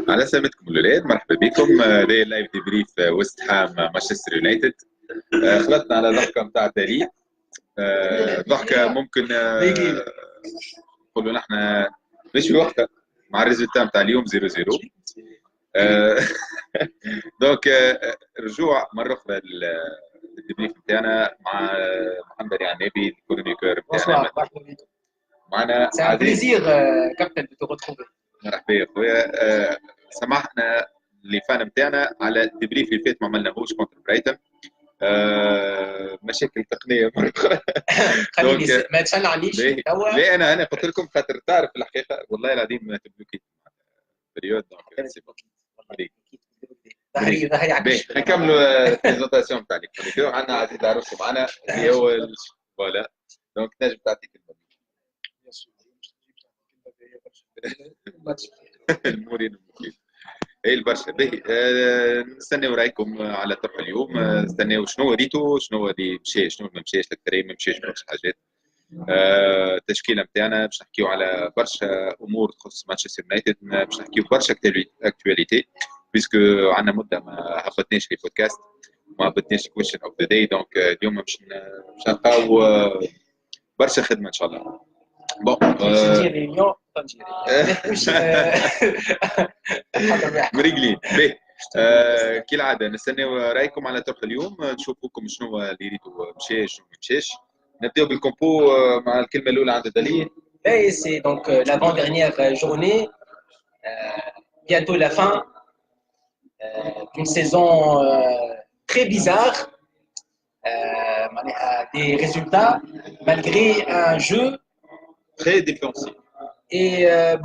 على سلامتكم الأولاد، مرحبا بكم. هذا اللايف ديبريف ويست هام مانشستر يونايتد. خلطنا على ضحكة نتاع دالي، ضحكة ممكن نقولوا نحن مش في وقتها مع الريزلتا نتاع اليوم 0-0. دونك رجوع مرة أخرى للديبريف نتاعنا مع محمد العنابي الكرونيكور نتاعنا. معنا سي بليزير كابتن دو تروتروفي. مرحبا يا خويا. سمحنا اللي فان نتاعنا على الديبريف اللي فات ما عملناهوش كونتر برايتون. مشاكل تقنيه مرة اخرى. خليني ما تشنعنيش توا. لا انا قلت لكم خاطر تعرف الحقيقه والله العظيم تبلوكيت بريود. دونك سي بون ظهري نكملوا البريزونطاسيون نتاع الكرونيكور. عندنا عزيز عروسي معنا اللي هو فوالا. دونك تنجم تعطي كلمه. المورين المفيد اي البرشا باهي. نستناو رايكم على طرح اليوم. نستناو شنو ريتو، شنو اللي مشى، شنو ما مشاش، الكريم ما مشاش برشا حاجات. التشكيله نتاعنا باش نحكيو على برشا امور تخص مانشستر يونايتد، باش نحكيو برشا اكتواليتي بيسكو عندنا مده ما هبطناش في بودكاست، ما هبطناش كويشن اوف ذا داي. دونك اليوم باش نلقاو برشا خدمه ان شاء الله. بون مريقلين باهي. كالعاده نستناو رايكم على طرح اليوم، نشوفوكم شنو اللي ريتو مشى شنو ما مشاش. نبداو بالكومبو مع الكلمه الاولى عند دالي. Et c'est donc l'avant-dernière journée, bientôt la fin d'une saison très bizarre, des résultats malgré un jeu très défensif et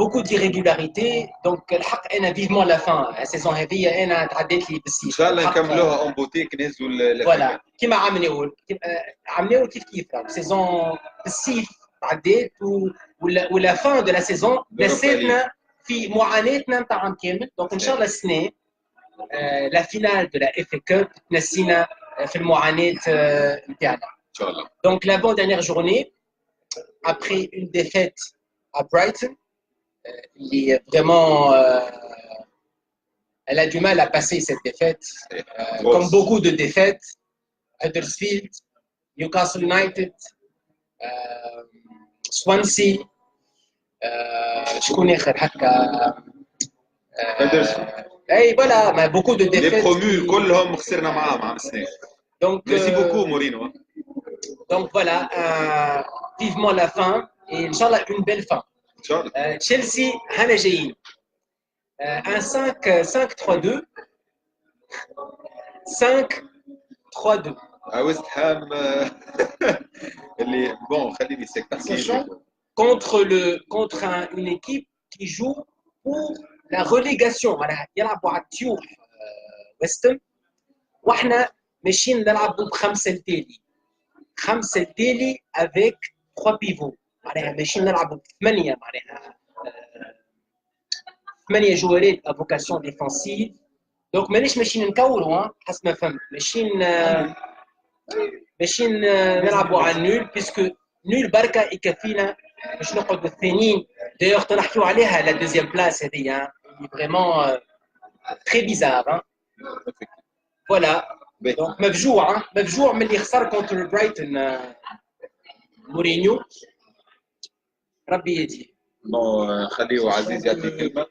beaucoup d'irrégularités. Donc الحق انا vivement la fin. السيزون هذه انا تعديت لي بالسيف. ان شاء الله نكملوها اون بوتيك نهزوا فوالا كيما عملوا كيف سيزون بالسيف تعديت ولا فان دو لا سيزون نسيتنا في معاناتنا نتاع عام كامل. دونك ان شاء الله السنه لا فينال دو لا اف اي كاب تنسينا في المعاناه نتاعنا ان شاء الله. دونك لا بون دانيير جورني après une défaite à Brighton, qui vraiment elle a du mal à passer cette défaite, comme beaucoup de défaites. Huddersfield, Newcastle United, Swansea, شكون آخر هكا اي voilà, mais beaucoup de défaites. Les promus كلهم خسرنا معاهم عام السنة. Donc merci beaucoup Mourinho. Donc voilà, vivement la fin et Inch'Allah une belle fin. Inch'Allah. Chelsea هنا جايين un 5-3-2 5-3-2 ويست هام اللي بون خليني ساكت contre une équipe qui joue pour la relégation. يلعبوا على التيوح ويستن واحنا ماشيين نلعبوا بخمسه التالي avec 3 pivots. معناها ماشيين نلعبوا بثمانيه، معناها 8 جوارات à vocation défensive. دونك مانيش ماشيين نكوروا حسب ما فهمت، ماشيين نلعبوا على النول بيسكو نول بركه يكفينا باش نقعدوا الثانيين. دايوغ تنحكيو عليها لا دوزيام بلاس هذه فريمون تري بيزار. فوالا دونك مفجوع من اللي خسر كونتر برايتون مورينيو. ربي يهديه. بون خليو عزيز يعطي كلمه.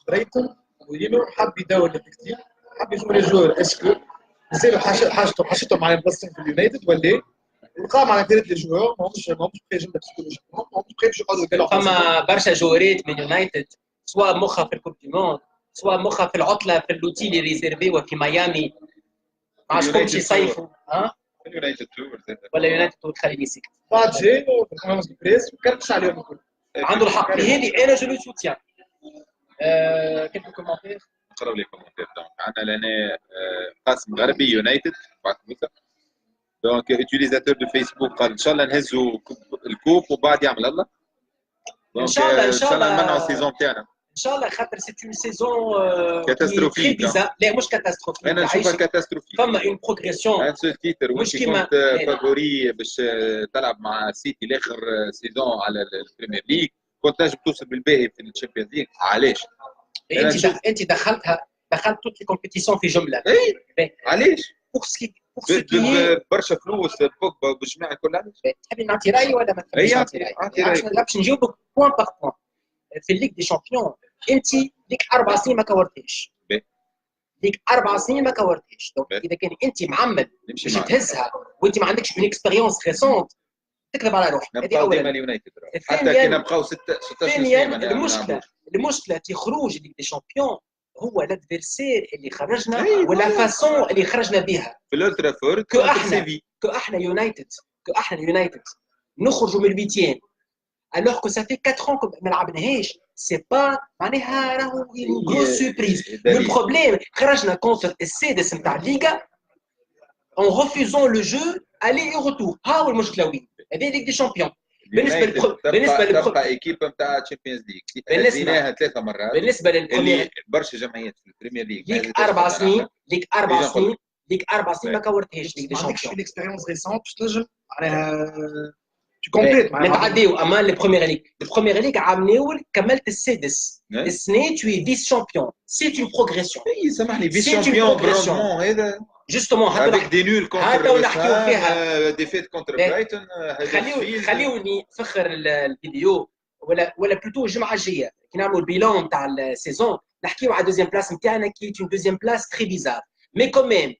برايتون مورينيو حب يدور التكتيك، حب يشوف لي جوار اسكو مازالوا حاجتهم على بلاصتهم في اليونايتد ولا وقام على ثلاث لي جوار ماهمش بريجن بسيكولوجيكمون، ماهمش بريجن يقعدوا يديروا. فما برشا جوارات من يونايتد سواء مخها في الكوب دي موند، سواء مخها في العطله في اللوتي اللي ريزيرفي وفي ميامي ما عادش يصيفوا. يونايتد تور ولا يونايتد تور خليني سكت بعد جاي برفورمانس دو بريس وكرتش عليهم الكل. عنده الحق في هذه. انا جو لو سوتيان. كيلكو كومونتير نقراو لي كومونتير. دونك عندنا لنا قاسم غربي يونايتد بعد موسى. دونك يوتيليزاتور دو فيسبوك قال ان شاء الله نهزوا الكوب وبعد يعمل الله. ان شاء الله نمنعوا السيزون تاعنا ان شاء الله، خاطر سي اون سيزون كاتاستروفيك. لا مش كاتاستروفيك، انا نشوفها كاتاستروفيك. فما اون بروغريسيون ان سو تيتر مش كيما فافوري باش تلعب مع سيتي لاخر سيزون على البريمير ليج، كنت نجم توصل بالباهي في الشامبيونز ليج. علاش أنا نشوف انت دخلت toutes les compétitions في جمله. اي علاش؟ pour ce qui est برشا فلوس بوجبا بالجماعه الكل علاش؟ تحبي نعطي رايي ولا ما تحبيش اي نعطي رايي؟ اعطي رايك. باش نجاوبك بوان باغ بوان. في الليغ دي شامبيون انت ليك 4 سنين ما كورتيش. ليك 4 سنين ما كورتيش، دونك اذا كان انت معمد باش تهزها وانت ما عندكش اون اكسبيريونس ريسونت تكذب على روحك. هذه نبقاو اولا. ديما اليونايتد حتى كي نبقاو 16 سنه. المشكله في خروج الليغ دي شامبيون هو الادفيرسير اللي خرجنا ولا فاسون اللي خرجنا بها. في الالترافورد كاحنا يونايتد نخرجوا من البيتيان alors que ça fait 4 ans que ما لعبناهاش. c'est pas معناها راهو une grosse surprise. le problème خرجنا contre السادس نتاع الليغا en refusant le jeu aller et retour. ها هو المشكله وين؟ هذه ليغ دي شامبيون. بالنسبه تبقى ايكيب نتاع تشامبيونز ليغ هزيناها 3 مرات. بالنسبه للبريمير برشا جمعيات في البريمير ليغ ليك 4 سنين ما كورتهاش ليغ دي ما عندكش شامبيون. اون اكسبيريونس ريسونت باش تنجم معناها تو كومبليت نتعديو امان البريمير ليغ عام ناول كملت السادس السنه توي فيس شامبيون. سي اون بروغريسيون. اي سامحني فيس شامبيون بالروندمون هذا جوستومون هذاك دي نول هذا ونحكيو فيها ديفيت كونتر برايتون. خليوني نفخر الفيديو ولا بلوتو الجمعه الجايه كي نعملوا البيلون تاع السيزون نحكيو على دوزيام بلاس نتاعنا كي اون دوزيام بلاس تري بيزار. مي كوميم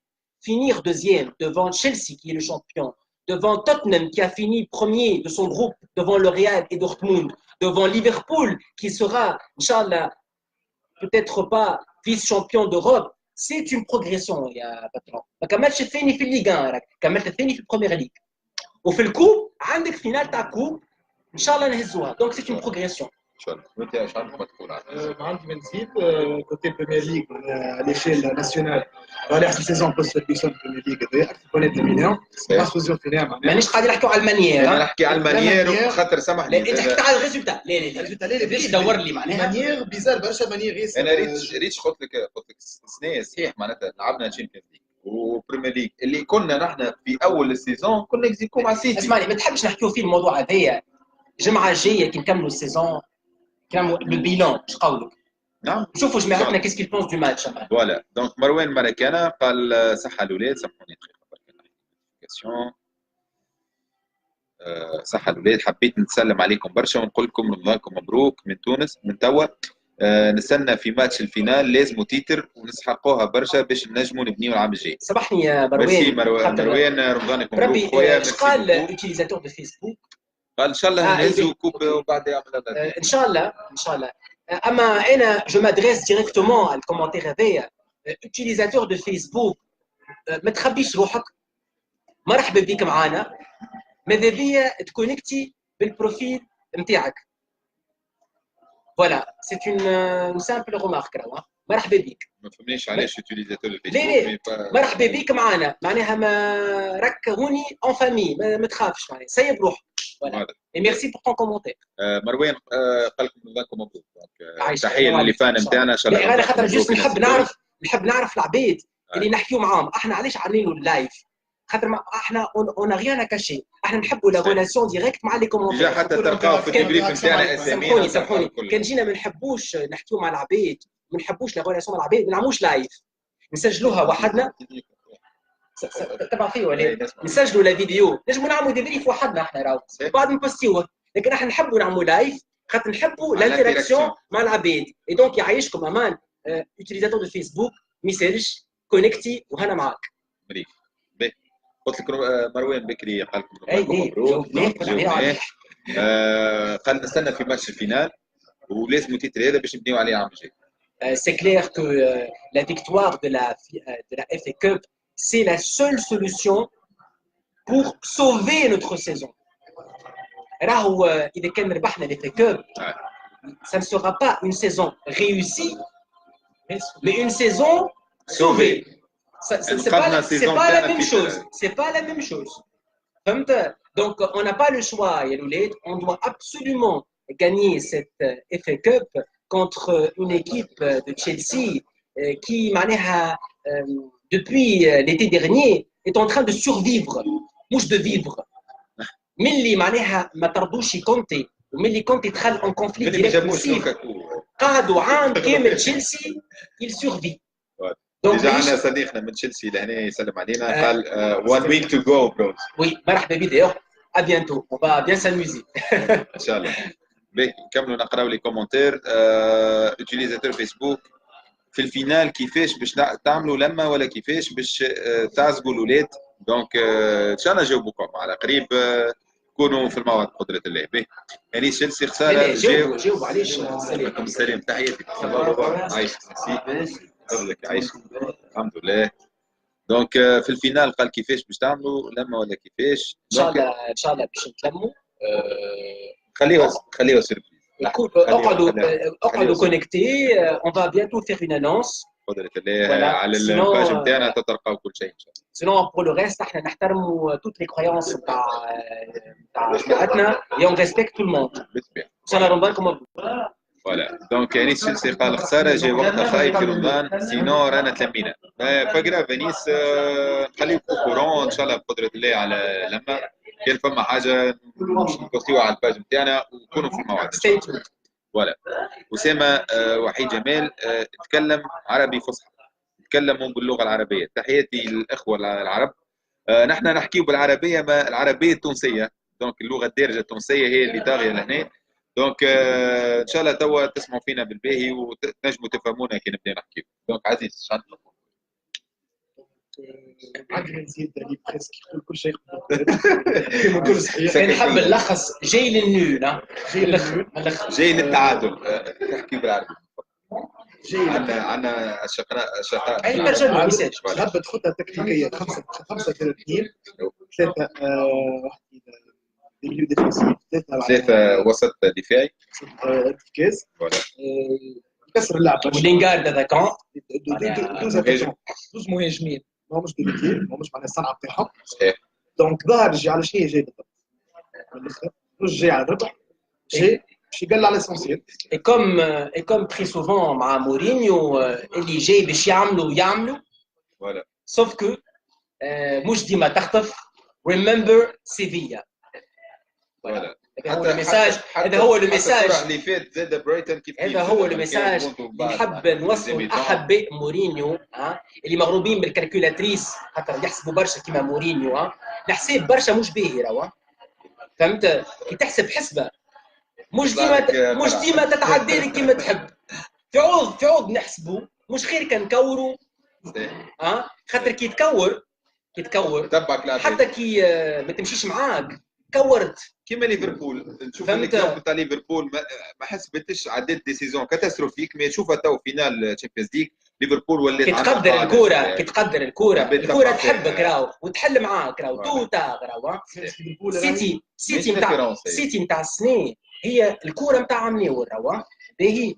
finir deuxième devant Chelsea qui est le champion, devant Tottenham qui a fini premier de son groupe, devant le Real et Dortmund, devant Liverpool qui sera, Inch'Allah, peut-être pas vice-champion d'Europe, c'est une progression, يا patron. ما كملتش الثاني في الليغ 1 راك كملت الثاني في البريمير ليغ. وفي الكوب عندك فينال تاع كوب ان شاء الله نهزوها. دونك سي اون بروغريسيون ان شاء الله. وانت ايش عندك تقول عنها؟ عندي من نزيد كوتي بريمير ليغ على ليشيل ناسيونال راه احسن سيزون بوست فيرجسون بريمير ليغ هذا اكثر بونيت الميليون باسوزيون فينال معناها مانيش قاعد نحكيو على المانيير. انا نحكي على المانيير خاطر سامحني انت حكيت على الريزولتا. لا ليش دور لي معناها مانيير بيزار برشا مانيير. انا ريتش قلت لك سنه صحيح معناتها لعبنا تشامبيونز ليغ وبريمير ليغ اللي كنا نحن في اول السيزون كنا نكزيكو مع سيتي. اسمعني ما تحبش نحكيو فيه الموضوع هذايا الجمعه الجايه كي نكملوا السيزون كلام لو بيلون اش قولك؟ نعم شوفوا جماعتنا كيس كيل بونس دو ماتش. فوالا دونك مروان مراكانا قال صحة الأولاد. سامحوني دقيقة برك صحة الأولاد. حبيت نسلم عليكم برشا ونقول لكم رمضانكم مبروك من تونس من توا. نستنى في ماتش الفينال لازم تيتر ونسحقوها برشا باش نجموا نبنيو العام الجاي. صباحني يا مروان. ميرسي مروان رمضانك مبروك خويا. اش قال يوتيليزاتور دو فيسبوك؟ قال ان شاء الله نهزوا كوب وبعد يعمل ان شاء الله. اما انا جو مادريس ديريكتومون على الكومنتير هذايا. يوتيليزاتور دو فيسبوك ما تخبيش روحك، مرحبا بك معانا، ماذا بيا تكونكتي بالبروفيل نتاعك. فوالا سي اون سامبل رومارك راهو. مرحبا بك. ما فهمنيش علاش يوتيليزاتور الفيسبوك. لا مرحبا بك معانا معناها ما راك هوني اون فامي ما تخافش معناها سيب روحك. فوالا اي ميرسي بور طون كومونتير. مروان قال لكم رمضانكم مبروك. تحيه للي فان نتاعنا ان شاء الله. انا خاطر جوست نحب نعرف العباد اللي نحكيو معاهم. احنا علاش عاملين له اللايف؟ خاطر احنا اون ريان كاشي، احنا نحبوا لا ريلاسيون ديريكت مع لي كومونتير. حتى تلقاو في الديبريف نتاعنا اسامينا. سامحوني كان جينا ما نحبوش نحكيو مع العباد، ما نحبوش لا ريلاسيون مع العباد، ما نعملوش لايف، نسجلوها وحدنا. تبع فيه ولا نسجلوا لا فيديو، نجموا نعملوا ديبريف وحدنا احنا راهو بعد نبوستيوه. لكن احنا نحبوا نعملوا لايف خاطر نحبوا الانتراكسيون مع العباد. اي دونك يعيشكم امان يوتيليزاتور دو فيسبوك ميساج كونيكتي وهنا معاك. مريح باهي. قلت لك مروان بكري قال لكم مبروك. قال نستنى في ماتش الفينال ولازم تيتر هذا باش نبنيو عليه العام الجاي. C'est clair que la victoire de la FA Cup, c'est la seule solution pour sauver notre saison. راهو إذا كان ربحنا la FA Cup, ça ne sera pas une saison réussie, mais une saison sauvée. C'est pas la même chose. C'est pas la même chose. Donc on n'a pas le choix, Yalouled. On doit absolument gagner cette FA Cup contre une équipe de Chelsea qui, depuis l'été dernier, est en train de survivre, mouche de vivre. Milli, ما ترضوش كونتي وملي كونتي دخل en conflit direct. قعدوا عام كامل تشيلسي il survit. دونك ديجا عندنا صديقنا من تشيلسي لهنا يسلم علينا قال one week to go bro. Oui, مرحبا بك d'ailleurs. À bientôt. On va bien s'amuser. ان شاء الله. باهي نكملوا نقراو لي كومنتير. يوتيليزاتور فيسبوك في الفينال كيفاش باش تعملوا لما ولا كيفاش باش تعزقوا الاولاد. دونك ان شاء الله نجاوبكم على قريب. كونوا في الموعد بقدره الله. باهي يعني تشيلسي خساره. جاوب عليش. عليكم السلام تحياتي. عايشك ميرسي. فضلك عايشك. الحمد لله. دونك في الفينال قال كيفاش باش تعملوا لما ولا كيفاش. ان شاء الله باش نتلموا. خليها سيربريز. اقعدوا كونيكتي. اون فا بيانتو فيغ اون انونس بقدرة الله على الباج نتاعنا تلقاو كل شيء ان شاء الله. سينون بور لو ريست احنا نحترموا توت لي كرويونس نتاع جماعتنا et on respecte tout le monde. بالطبيعه. ان شاء الله رمضان كما فوالا. دونك يعني تشيلسي قال خساره جاي وقتها خايب في رمضان سينو رانا تلمينا. با جراف فينيس خليكم كورون ان شاء الله بقدرة الله على لما كان فما حاجه نبوستيوها على الباج نتاعنا وكونوا في الموعد. فوالا. أسامة وحيد جمال تكلم عربي فصحى. تكلموا باللغة العربية. تحياتي للإخوة العرب. نحن نحكي بالعربية العربية التونسية. دونك اللغة الدارجة التونسية هي اللي طاغية لهنا. دونك إن شاء الله توا تسمعوا فينا بالباهي وتنجموا تفهمونا كي نبدا نحكي. دونك عزيز شنو عندنا نزيد اللي بريسك يقول كل شيء كما كل صحيح. نحب نلخص جاي للنون. جاي للتعادل. نحكي بالعربي. جاي عندنا الشقاء. اي ترجم الميساج. هبط خطه تكتيكيه 5-3-2 3 ميليو ديفنسيف 3 وسط دفاعي ارتكاز كسر اللعب. ولينغارد اتاكون. 12 مهاجمين ماهمش ديليكي ماهمش معناها الصنعه بتاعهم. صحيح. دونك ظهر جي على شنو جاي بالضبط؟ من الاخر مش جاي على الربح جاي باش يقلع على الاسونسيال. اي كوم تري سوفون مع مورينيو اللي جاي باش يعملوا. فوالا. سوف كو مش ديما تخطف. ريمبر سيفيا. فوالا. هذا هو الميساج اللي فات زاد برايتون كيف هذا هو الميساج اللي نحب نوصله لاحباء مورينيو اللي مغروبين بالكالكولاتريس خاطر يحسبوا برشا كيما مورينيو. الحساب برشا مش باهي راهو. فهمت كي تحسب حسبه مش ديما تتعدى لك كيما تحب. في عوض نحسبوا مش خير كان نكوروا. خاطر كي تكور حتى كي ما تمشيش معاك كورت كيما ليفربول. نشوف الاكزامبل تاع ليفربول ما حسبتش عدد ديسيزون كاتاستروفيك. مي شوفها تو فينال تشامبيونز ليغ ليفربول ولات كي تقدر الكوره تحبك راهو وتحل معاك راهو توتا راهو. سيتي نتاع السنين هي الكوره نتاع منيور راهو. باهي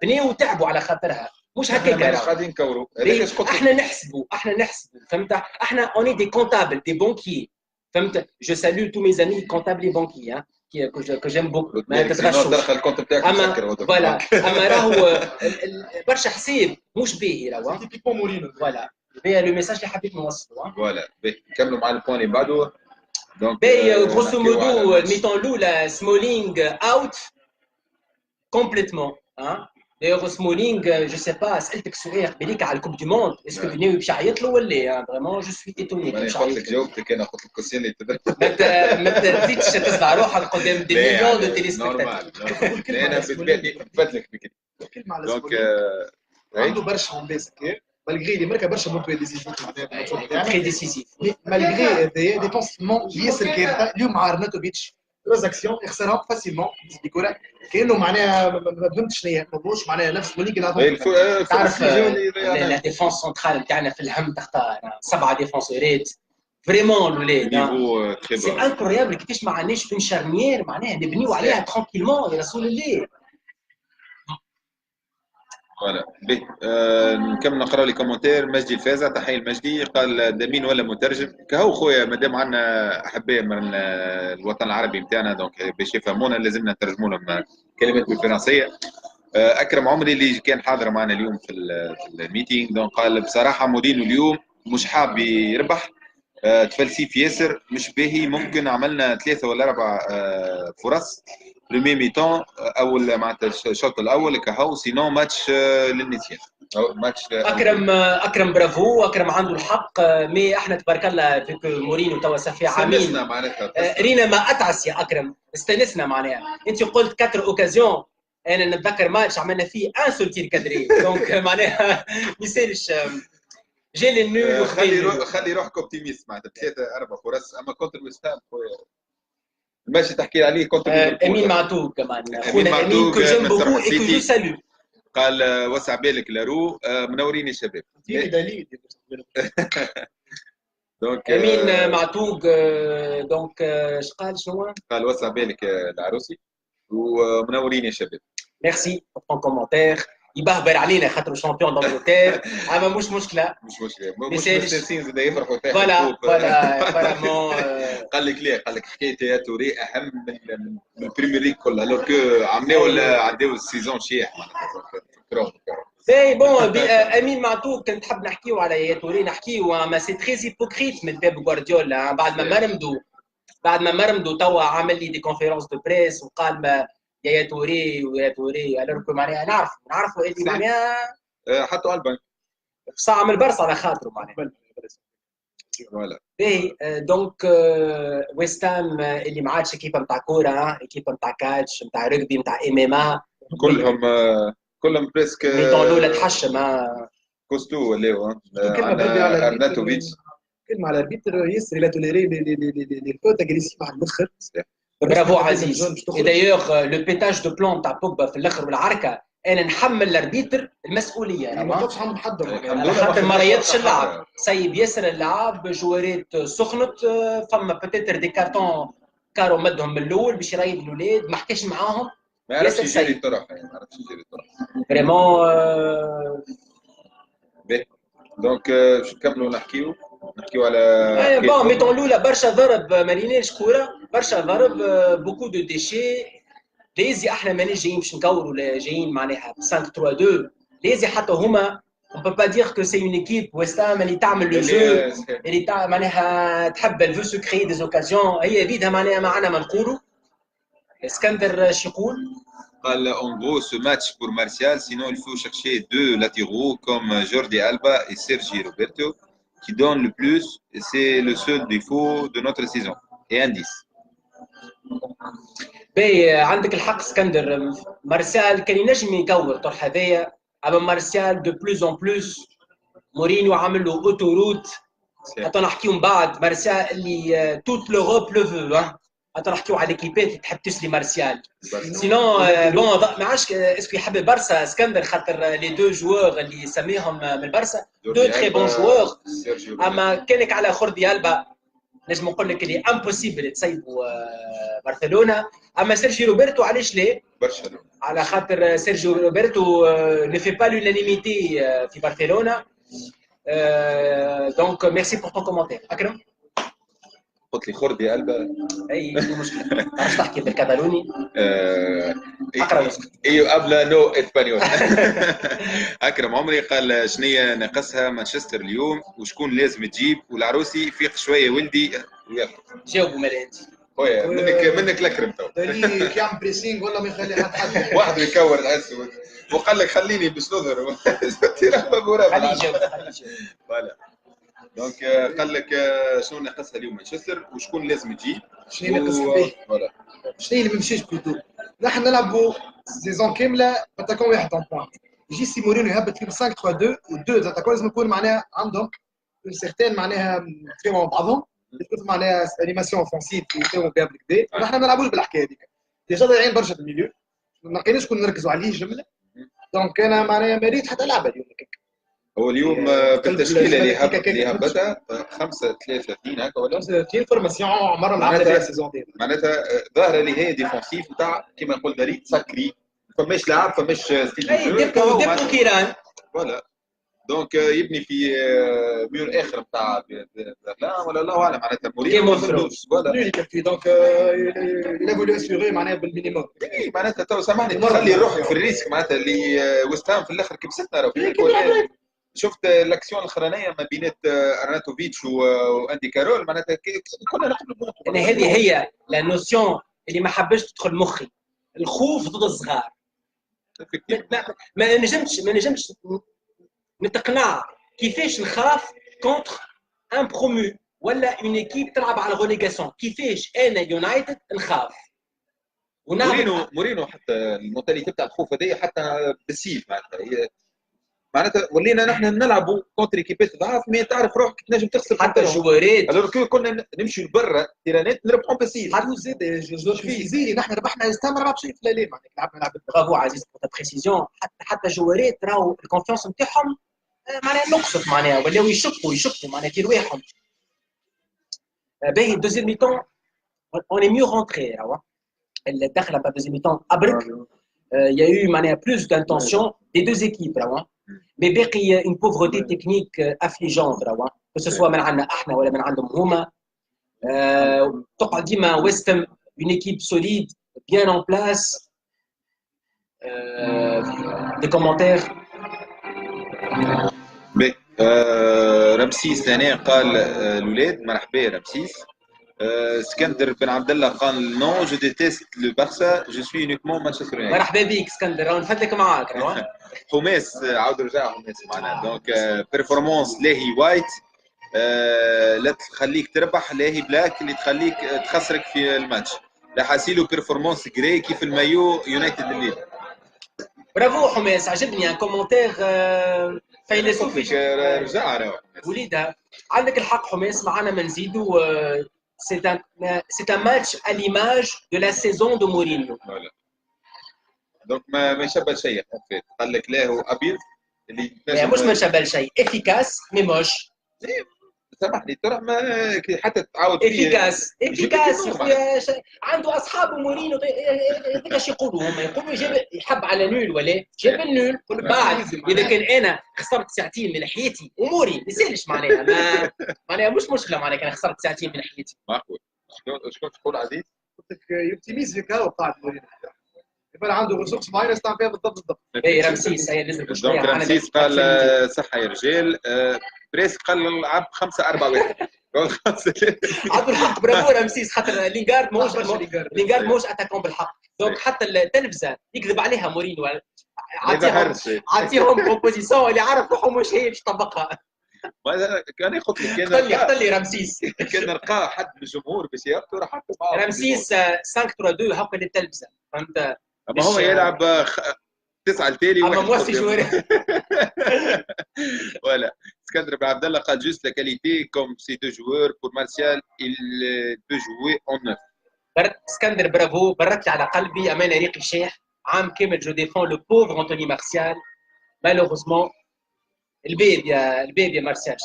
بناو تعبوا على خاطرها مش هكاك راهو. قاعدين نكوروا. احنا نحسبوا فهمت. احنا اوني دي كونتابل دي بونكي. فهمت. جو سالو تو مي زامي كونتابل اي بانكي كو جيم بوكو. ما تتغشوش. دخل الكونت بتاعك مسكر. فوالا. اما راهو برشا حساب مش باهي راهو. تيبيكو مورينو. فوالا. هذا لو ميساج اللي حبيت نوصله. فوالا. نكملوا مع البوان اللي بعده. دونك غروسو مودو الميتون الاولى سمولينغ اوت كومبليتمون. D'ailleurs, Smalling, je sais pas, سألتك سؤال قبليك على الكوب دي موند، اسكو بناوي باش يعيط له ولا؟ فريمون جو سوي ايتوني. انا قلت لك جاوبتك انا قلت لك الكوسيون اللي تدرك. ما تزيدش تصدع روحك قدام دي مليون دو تيليسبكتاتور. انا بتبدلك بكده. كلمه على دونك عنده برشا من باسك مالغري اللي مركب برشا مونتو ديسيزيف معناها تري ديسيزيف. مالغري هذايا ديبونسمون ياسر كارثه. اليوم مع رناتوفيتش ترانزاكسيون يخسرهم فاسيلمون بالكره كانه معناها ما فهمتش شنو هي ماهوش معناها نفس وليك تعرف لا ديفونس سنترال نتاعنا في الهم تختار 7 ديفونسورات فريمون الولاد. سي انكرويابل كيفاش ما عندناش اون شارنيير معناها نبنيو عليها ترونكيلمون يا رسول الله. فوالا. نكمل نقرا لي كومنتير. مجدي الفازع تحيه المجدي قال دمين ولا مترجم كهو خويا مادام عندنا احباء من الوطن العربي نتاعنا دونك باش يفهمونا لازمنا نترجموا لهم كلمات بالفرنسيه. اكرم عمري اللي كان حاضر معنا اليوم في الميتينغ دونك قال بصراحه مورينيو اليوم مش حاب يربح. تفلسيف ياسر مش باهي. ممكن عملنا 3 ولا 4 فرص بريمي ميتون اول معناتها الشوط الاول كهو سينو ماتش للنسيان او ماتش اكرم برافو، اكرم عنده الحق. مي احنا تبارك الله فيك مورينو توا صافي عامين معناتها رينا ما اتعس يا اكرم، استانسنا معناها. انت قلت 4 اوكازيون، انا نتذكر ماتش عملنا فيه ان سولتير كادري دونك معناها ما يسالش جي لي نول. خلي روحك اوبتيميست معناتها 3-4 فرص، اما كونتر ويست هام ماشي تحكي عليه كونتر امين معتوق كمان خونا امين كو جيم بوكو اي كو جو سالو. قال وسع بالك لارو منورين يا شباب. دليل دونك امين معتوق دونك اش قال شنو؟ قال وسع بالك العروسي ومنورين يا شباب. ميرسي بور طون كومونتير. يبهبر علينا خاطر شامبيون دانجلتير اما مش مشكله مش مستانسين زاد يفرحوا تاعهم. فوالا فريمون قال لك ليه؟ قال لك حكايه يا توري اهم من البريمير ليغ كلها لو كو عملوا ولا عداو السيزون شيح معناتها. اي بون امين معتوق كنت حاب نحكيو على يا توري نحكيو ما سي تري هيبوكريت من باب غوارديولا بعد ما مرمدوا توا عامل لي دي كونفيرونس دو بريس وقال ما يا توري ويا توري الوركم معناها نعرفوا اللي معناها حطوا على البنك صاع من البرص على خاطره معناها. فوالا باهي دونك ويست هام اللي ما عادش كيفه نتاع كوره، كيفه نتاع كاتش نتاع رugby نتاع MMA كلهم بريسك ميطون الاولى تحشم كوستو ولاو على ارناتوفيتش. كلمه على الاربيتر ياسر لا توليري لي فوت اغريسيف على الاخر. برافو عزيز. دايوغ لو بيتاج دو بلون تاع بوجبا في الاخر والعركه انا نحمل الاربيتر المسؤوليه ما كنتش عم نحضر على خاطر ما ريتش اللعب، سيب ياسر اللعب، جواريت سخنت، فما بتاتر دي كارتون كارو مدهم من الاول باش يريد الاولاد ما حكاش معاهم. ما عرفش يجري الطرح يعني ما عرفش يجري الطرح فريمون. دونك باش نكملوا نحكيو على بون ميطون الاولى برشا ضرب ما ريناش كوره، برشا ضرب بوكو دو ديشي. لازي احنا مانيش جايين باش نكوروا ولا جايين معناها 5-3-2. لازي حتى هما on peut pas dire que c'est une équipe West Ham اللي تعمل لو جو اللي معناها تحب elle veut se créer des occasions. هي بيدها معناها معنا ما نقولوا. اسكندر اش يقول؟ قال en gros ce match pour Martial sinon il faut chercher deux latéraux comme Jordi Alba et Sergi Roberto qui donnent le plus et c'est le seul défaut de notre saison et un 10. باهي عندك الحق اسكندر. مارسيال كان ينجم يكور طرح هذايا اما مارسيال دو بلوز اون بلوس مورينيو عامل له اوتوروت حتى نحكيو من بعد. مارسيال اللي توت لوروب لو فو حتى نحكيو على ليكيبات اللي تحب تسلي مارسيال. سينون بون ما عادش اسكو يحب برشا اسكندر خاطر لي دو جوور اللي سميهم من البرشا دو تري بون جوور. اما كانك على خردي البا نجم نقول لك اللي امبوسيبل تصيبوا برشلونه. اما سيرجيو روبرتو علاش لا؟ برشلونه على خاطر سيرجيو روبرتو ne fait pas l'unanimité في برشلونه. دونك ميرسي بور طون كومونتير. اكرم قلت لي خردي البا اي مشكله تعرفش تحكي بالكتالوني اقرا ايو ابلا نو اسبانيول. اكرم عمري قال شنية ناقصها مانشستر اليوم وشكون لازم تجيب والعروسي يفيق شويه ولدي ويلا جاوبوا مالا انت خويا منك لكرم تو دليل يعمل بريسينغ ولا ما يخلي حد واحد يكور تحس وقال لك خليني باش نظهر خليه يجاوب فوالا. دونك قال لك شنو ناقصها اليوم مانشستر وشكون لازم تجي شنو ناقصها به شنو اللي ما مشيش بلوتو. نحن نلعبوا سيزون كامله اتاكون واحد اون بوان يجي سي مورينو يهبط فيهم 5-3-2 ودو اتاكون لازم يكون معناها عندهم اون سيغتين معناها يتفاهموا مع بعضهم يكون معناها انيماسيون اوفنسيف يساووا بها بالكدا. نحن ما نلعبوش بالحكايه هذيك ديجا ضايعين برشا في الميليو ما لقيناش كون نركزوا عليه جمله. دونك انا معناها ما ريت حتى لعبه اليوم هكاك. هو اليوم بالتشكيله اللي هبطها 5-3-2 هكا ولا 30 فورماسيون عمرنا ما لعبنا فيها السيزون دي معناتها ظاهره اللي هي ديفونسيف نتاع كيما نقول دريد سكري فماش لاعب فماش ستيل ديبو كيران فوالا. دونك يبني في ميور اخر نتاع لا ولا الله اعلم معناتها مورينيو فوالا اللي كفي دونك il a voulu assurer معناها بالمينيموم. معناتها تو سامحني تخلي روحك في الريسك معناتها اللي ويست هام في الاخر كبستنا راهو شفت الاكسيون الاخرانيه ما بينات ارناتوفيتش واندي كارول معناتها كنا نقبلوا يعني هذه هي لا نوسيون اللي ما حبش تدخل مخي. الخوف ضد الصغار. ما نجمش نتقنع كيفاش نخاف كونتر ان برومو ولا اون ايكيب تلعب على الغوليغاسيون. كيفاش انا يونايتد نخاف مورينو حتى المونتاليتي بتاع الخوف هذه حتى بالسيف معناتها ولينا نحن نلعبوا كونتر ايكيبات ضعاف ما تعرف روحك تنجم تخسر حتى الجوارات. الوغ كنا نمشيو لبرا تيرانات نربحوا بالسيف. حتى زاد جوج فيزيري نحن ربحنا استمر بشيء في الليل معناتها لعبنا لعبه. برافو عزيز بور بريسيزيون. حتى الجوارات راهو الكونفيونس نتاعهم معناها نقصت معناها ولاو يشكوا معناها في رواحهم. باهي دوزيام ميتون اون اي ميو رونتري راهو الدخله تاع دوزيام ميتون ابرك. يا يو معناها بلوس دانتونسيون دي دوز ايكيب راهو مي باقي اون بوفرتي تكنيك افليجونت راهو كو سوا من عندنا احنا ولا من عندهم هما. تقعد ديما ويستم اون ايكيب سوليد بيان اون بلاس. دي كومونتير. رمسيس هنا قال الاولاد مرحبا رمسيس. اسكندر بن عبد الله قال نو جو ديتيست لو بارسا جو سوي يونيكمون مانشستر يونايتد. مرحبا بك اسكندر راهو نفدلك معاك راهو. حماس عاود رجع حماس معنا دونك بيرفورمانس لاهي وايت لا تخليك تربح لاهي بلاك اللي تخليك تخسرك في الماتش. لا حاسيلو بيرفورمانس جراي كيف المايو يونايتد الليل. برافو حماس عجبني ان كومونتير فيلسوفي. رجع راهو وليدها عندك الحق حماس. معنا ما نزيدوا c'est un match à l'image de la saison de Mourinho. Voilà. Donc ما يشبه شيء قال لك لا هو ابيض اللي مش ما يشبه شيء افيكاس مي موش. سامحني ترى ما حتى تعاود افيكاس يا خويا عنده اصحاب مورينو. ايش يقولوا هم؟ يقولوا يحب على نول ولا جاب النول. بعد اذا كان انا خسرت ساعتين من حياتي اموري ما يسالش معناها معناها مش مشكله معناها كان خسرت ساعتين من حياتي. معقول. شكون تقول عزيز؟ قلت لك يوبتيميز هكا وقاعد مورينو يبقى عنده ريسورس معينه يستعمل فيها بالضبط. اي رمسيس هي لازم دونك رمسيس قال صحه يا رجال. بريس قال لعب 5-4-1. عبد الحق برافو رمسيس خاطر لينغارد موش اتاكون بالحق. دونك حتى التلفزه يكذب عليها مورينو عطيهم بروبوزيسيون اللي عارف روحه مش هي باش طبقها. كان ياخذ لي قتل لي رمسيس كان نلقاه حد من الجمهور باش ياخذه راح حطه معاه. رمسيس 5-3-2 هكا للتلفزه فهمت. اما هو يلعب 9 التالي اما موسي جواري. فوالا اسكندر بن عبد الله قال جوست لا كاليتي كوم سي دو جوور بور مارسيال il peut jouer en neuf. اسكندر برافو برك على قلبي. امانه ريقي شاح عام كامل جو ديفون لو بوفر انتوني مارسيال مالوغوزمون. البيب يا مارسيال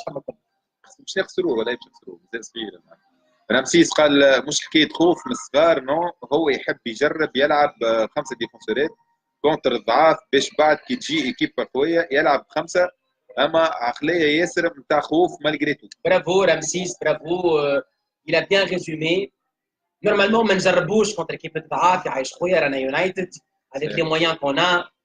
مش يخسروه ولا مش يخسروه مازال صغير. رمسيس قال مش حكايه خوف من الصغار نو هو يحب يجرب يلعب 5 ديفونسورات كونتر الضعاف باش بعد كي تجي ايكيبا قويه يلعب 5. اما عقليه ياسر نتاع خوف مالغري تو. برافو رمسيس برافو. il a bien résumé. نورمالمون ما نجربوش كونتر ايكيب ضعاف يعيش خويا رانا يونايتد avec les moyens qu'on a.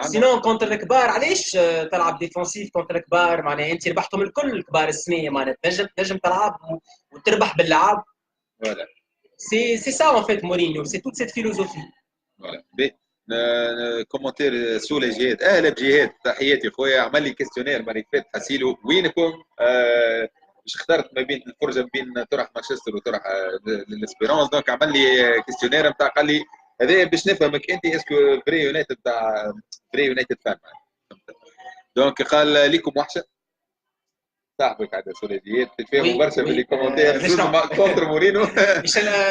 سينون كونتر الكبار علاش تلعب ديفونسيف كونتر الكبار؟ معناها انت ربحتهم الكل الكبار السنيه معناها تنجم تلعب وتربح باللعب. فوالا سي سا اون فيت مورينيو سي توت سيت فيلوزوفي. فوالا بي كومنتير سولي جهاد. اهلا بجهاد تحياتي خويا. عمل لي كيستيونير المره اللي فاتت حسيلو وينكم مش اخترت ما بين الفرجه بين طرح مانشستر وطرح الاسبيرونس دونك عمل لي كيستيونير نتاع قال لي هذا باش نفهمك انت اسكو فري يونايتد تاع فري يونايتد فان. دونك قال لكم وحشه صاحبك هذا سوليديات تتفاهموا برشا باللي كومونتير كونتر مورينو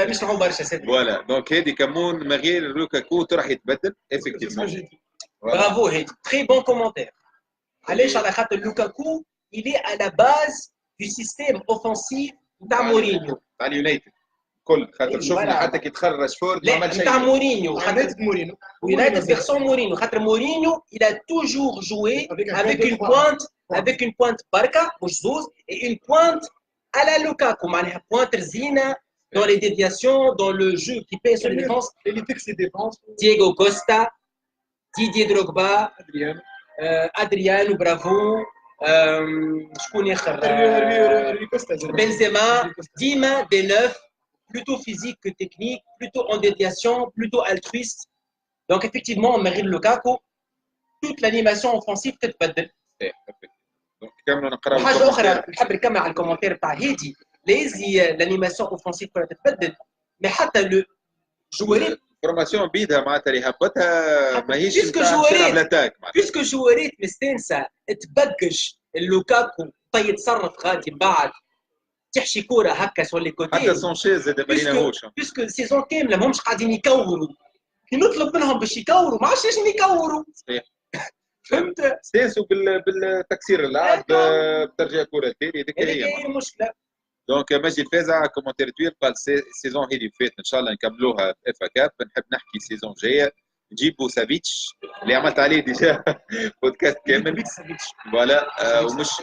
مش نحو برشا سيدي. فوالا دونك هذه كمون من غير لوكاكو راح يتبدل افكتيفمون. برافو هيك تري بون كومونتير. علاش؟ على خاطر لوكاكو il est à la base du système offensif تاع مورينيو تاع اليونايتد كل خاطر شفنا حتى كي دخل راشفورد ما عمل شيء تاع مورينيو. خاطر يونايتد فيرسون مورينيو خاطر مورينيو il a toujours joué avec une pointe بركه مش زوز et une pointe à la Lukaku معناها pointe رزينه dans les déviations dans le jeu qui paye sur les défenses. Diego Costa, Didier Drogba, Adriano برافو. شكون اخر؟ بنزيما ديما دي نوف plutôt physique que technique, plutôt en déviation, plutôt altruiste. Donc effectivement, Meryl Lukaku, toute l'animation offensive تتبدل. دونك كملوا نقراو وحاجه اخرى نحب نكمل على الكومنتير تاع هيدي لازم الانيماسيون اوفنسيف كلها تتبدل مي حتى لو جواريت الفورماسيون بيدها معناتها اللي هبطها ماهيش بيسكو بيسكو جواريت مستانسه تبقش لوكاكو يتصرف غادي من بعد تحشي كوره هكا سولي كوتي حتى سانشيز زاد ما ليناهوش بيسكو السيزون كامله ماهمش قاعدين يكوروا كي نطلب منهم باش يكوروا ما عرفتش ايش يكوروا صحيح فهمت استانسوا بالتكسير اللعب بترجع كره التالي هذيك هي المشكله. دونك ماجي الفازع كومنتير تويت قال السيزون هذه فات ان شاء الله نكملوها في اف كاب. نحب نحكي سيزون جايه نجيبوا سافيتش اللي عملت عليه ديجا بودكاست كامل فوالا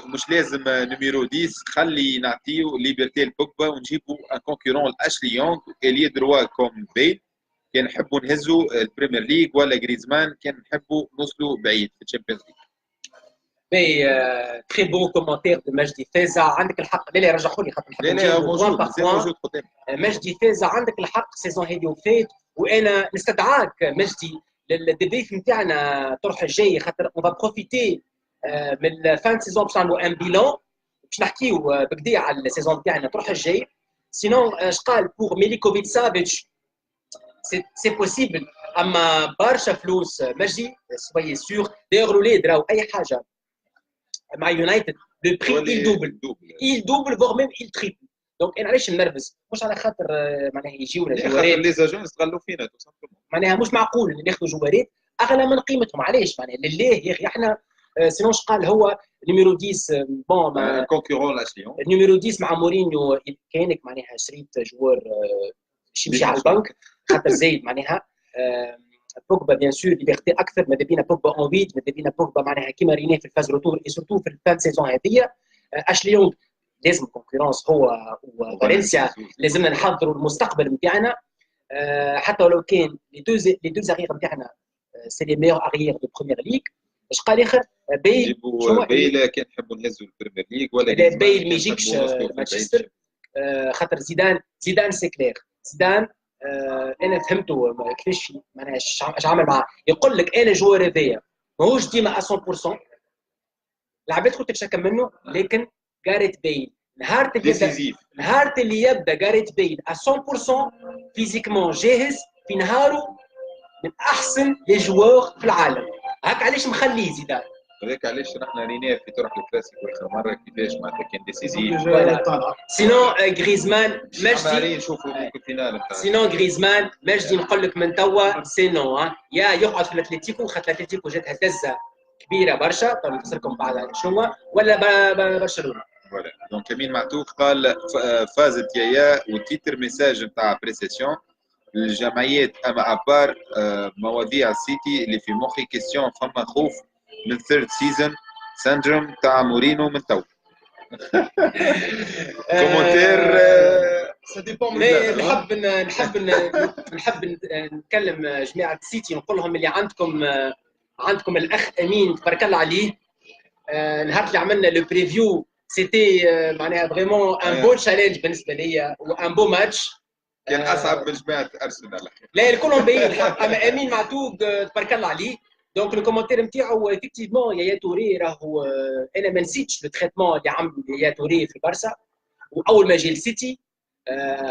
ومش لازم نيميرو 10 خلي نعطيو ليبرتي لبوجبا ونجيبوا ان كونكورون لاشلي يونغ الي دروا كوم بيل كان نحبوا نهزوا البريمير ليج ولا جريزمان كان نحبوا نوصلوا بعيد في الشامبيونز ليج. مي تري بون كومنتير دو مجدي فازع عندك الحق. لا رجعوا لي خاطر نحب موجود قدام مجدي فازع عندك الحق السيزون هذه وفات وانا نستدعاك مجدي للديبيت نتاعنا الطرح الجاي خاطر اون فا بروفيتي من الفان سيزون باش نعملوا ان بيلون باش نحكيو بكدا على السيزون نتاعنا الطرح الجاي. سينون اش قال بور ميليكوفيتش سافيتش سي بوسيبل اما برشا فلوس مجدي سوي سور دايوغ الولاد راهو اي حاجه مع يونايتد لو بري il double voire même il triple. دونك انا علاش نرفز مش على خاطر معناها يجيونا جوارات لي زاجون يستغلوا فينا تو سامبلومون معناها مش معقول اللي ناخذوا جوارات اغلى من قيمتهم. علاش معناها لله يا اخي احنا سينوش قال هو نيميرو 10 بون كونكورون لاشليون نيميرو 10 مع مورينيو كانك معناها شريت جوار يمشي على البنك خاطر زايد معناها بوجبا بيان سور ليبرتي اكثر ماذا بينا بوجبا اون فيت ماذا بينا بوجبا معناها كيما ريناه في الفاز روتور اي سورتو في الفان سيزون هذه اشلي يونغ لازم كونكورونس هو وفالنسيا لازمنا نحضروا المستقبل نتاعنا حتى ولو كان لي دو زارير نتاعنا سي لي ميور اريير دو بريمير ليغ. اش قال اخر بيل بيل كان نحبوا نهزوا البريمير ليغ ولا بيل ما يجيكش مانشستر خاطر زيدان سي كلير زيدان انا فهمته كيفاش معناها اش عمل معاه. يقول لك انا جوار هذايا ماهوش ديما 100% لعبت كنت تشكى منه لكن جاريت بيل نهار اللي يبدا جاريت بيل 100% فيزيكمون جاهز في نهاره من احسن لي جوار في العالم. هاك علاش مخليه زيدان هذاك علاش رحنا ريناه في طرح الكلاسيكو اخر مره كيفاش معناتها كان ديسيزيف. سينو غريزمان مجدي نشوفوا في الفينال نتاع سينو غريزمان مجدي نقول لك من توا سينو يا يقعد في الاتليتيكو خاطر الاتليتيكو جاتها دزه كبيره برشا نفسركم بعد شنو ولا برشلونه. فوالا دونك امين معتوق قال فازت يايا وتيتر ميساج نتاع بريسيسيون الجمعيات اما ابار مواضيع السيتي اللي في مخي كيستيون فما خوف من ثيرد سيزون ساندروم تاع مورينو من تو. كومنتير سا ديبون نحب نكلم جماعه السيتي نقول لهم اللي عندكم الاخ امين تبارك الله عليه. نهار اللي عملنا لو بريفيو سيتي معناها فريمون ان بو تشالنج بالنسبه ليا وان بو ماتش كان اصعب من جماعه ارسنال. لا الكلهم باين الحق اما امين معتوق تبارك الله عليه. دونك لو كومنتير نتاعو ايفيكتيفمون يا توري راهو انا ما نسيتش لو تريتمون اللي عمل يا توري في البرسا واول ما جا السيتي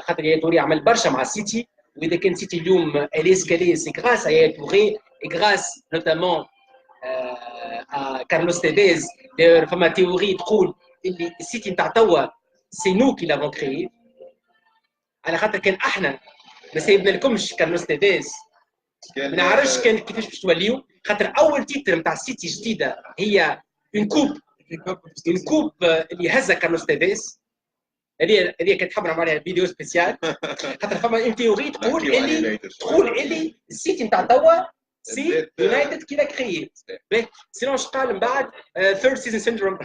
خاطر يا توري عمل برشا مع السيتي واذا كان سيتي اليوم اليسكالي سي غراس يا توري غراس نوتامون كارلوس تيفيز. فما تيوري تقول اللي السيتي نتاع توا سي نو كي لافون كريي على خاطر كان احنا ما سيبنا لكمش كارلوس تيفيز ما نعرفش كان كيفاش باش توليو خاطر اول تيتر نتاع السيتي جديده هي اون كوب اللي هزها كارلوس تيفيز. هذه كانت حاب نعمل عليها فيديو سبيسيال خاطر فما اون تيوري تقول اللي السيتي نتاع توا سي يونايتد كي لا كريي. سينون اش قال من بعد ثيرد سيزون سيندروم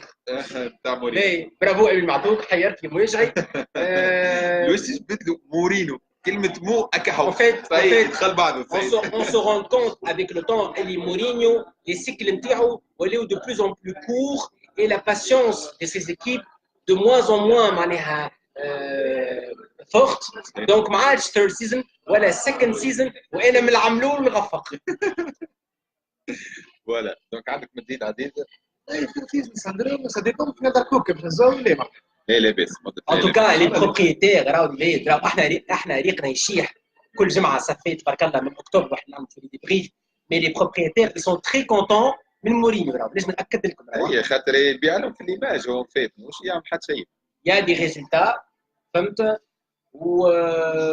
تاع مورينو. برافو امين معطوك حيرت لي مواجعي. لويس بدلوا مورينو كلمة مو أكحو. En fait, دخل بعضه. on se rend compte avec le temps اللي مورينيو les cycles نتاعو ولاو de plus en plus courts et la patience de ces équipes de moins en moins معناها فورت دونك ما عادش ثيرد سيزون ولا سكند سيزون وانا من العملول والغفق. فوالا دونك عندك مدينه عديده. اي في سندروم صديقهم في هذا الكوكب باش نزاو ليه لا لاباس ان توكا لي بروبريتير راهو البلاد راهو احنا ريقنا يشيح كل جمعه صفيت تبارك الله من اكتوبر واحد نعمل في دي بريف مي لي بروبريتير ils sont très contents من مورينيو راهو لازم ناكد لكم هي خاطر يبيع لهم في الايماج هو فات مش يعمل حتى شيء. يا دي ريزولتا فهمت و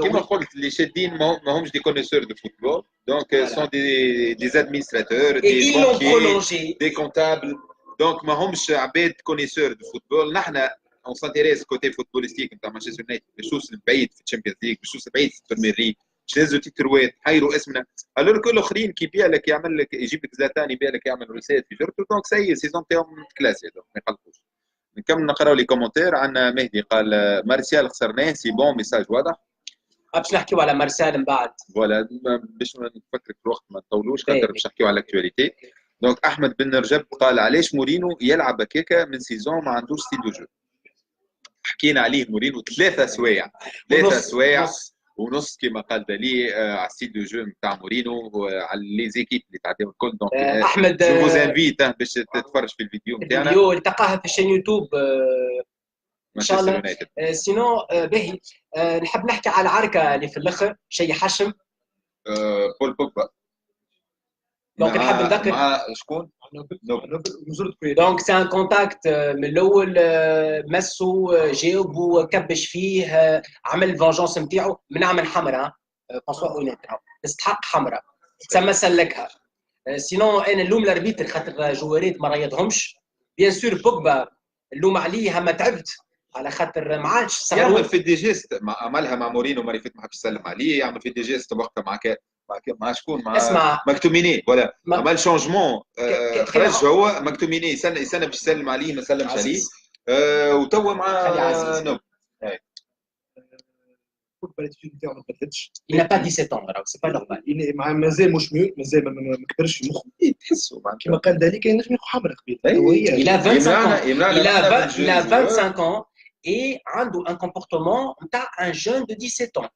كما قلت اللي شادين ما همش دي كونيسور دو فوتبول دونك سون دي ادمينستراتور دي بانكير دي كونتابل دونك ما همش عباد كونيسور دو فوتبول. نحن اون سانتيريس كوتي فوتبوليستيك نتاع مانشستر يونايتد باش توصل بعيد في الشامبيونز ليغ باش توصل بعيد في البريمير ليغ باش نهزوا تيتروات حيروا اسمنا. الور كل الاخرين كي يبيع لك يعمل لك يجيب لك زلاتان يبيع لك يعمل ريسيت في جرته دونك سي سيزون تاعهم كلاسي دونك ما يقلقوش. نكمل نقراو لي كومنتير. عندنا مهدي قال مارسيال خسرناه سي بون ميساج واضح. باش نحكيو على مارسيال من بعد فوالا باش نفكرك في الوقت ما نطولوش خاطر باش نحكيو على الاكtualité. دونك احمد بن رجب قال علاش مورينو يلعب هكاكا من سيزون ما عندوش ستيل دو جو. حكينا عليه مورينو 3 سوايع 3 سوايع ونص كما قال دالي على السيت دو جو نتاع مورينو وعلى لي زيكيب اللي تعديهم الكل. دونك احمد جو فوز انفيت باش تتفرج في الفيديو نتاعنا. الفيديو اللي تلقاها في الشين يوتيوب ان شاء الله. سينو باهي نحب نحكي على العركه اللي في الاخر شيء حشم بول بوجبا. دونك نحب نذكر مع شكون؟ دونك سي ان كونتاكت من الاول مسو جاوب وكبش فيه عمل فونجونس نتاعو من نعمل حمراء بونسوا اونيت تستحق حمراء تسمى سلكها. سينو انا نلوم الاربيتر خاطر جواريت ما ريضهمش. بيان سور بوجبا اللوم عليه ما تعبت على خاطر ما عادش يعمل في دي جيست عملها مع مورينو مرة فاتت ما حبش يسلم عليه. يعمل في دي جيست وقتها مع شكون مع مكتوميني ولا عمل شونجمون خرج هو مكتوميني يستنى باش يسلم عليه ما سلمش عليه وتوا مع نو. نتاعو ما تبدلش. il n'a pas 17 ans راهو سي با نورمال مازال مش مازال ما كبرش في مخه. تحسوا كما قال دالي كاين نجم ياخذ حمراء قبيل. il a 25 ans et عنده un comportement نتاع un jeune de 17 ans.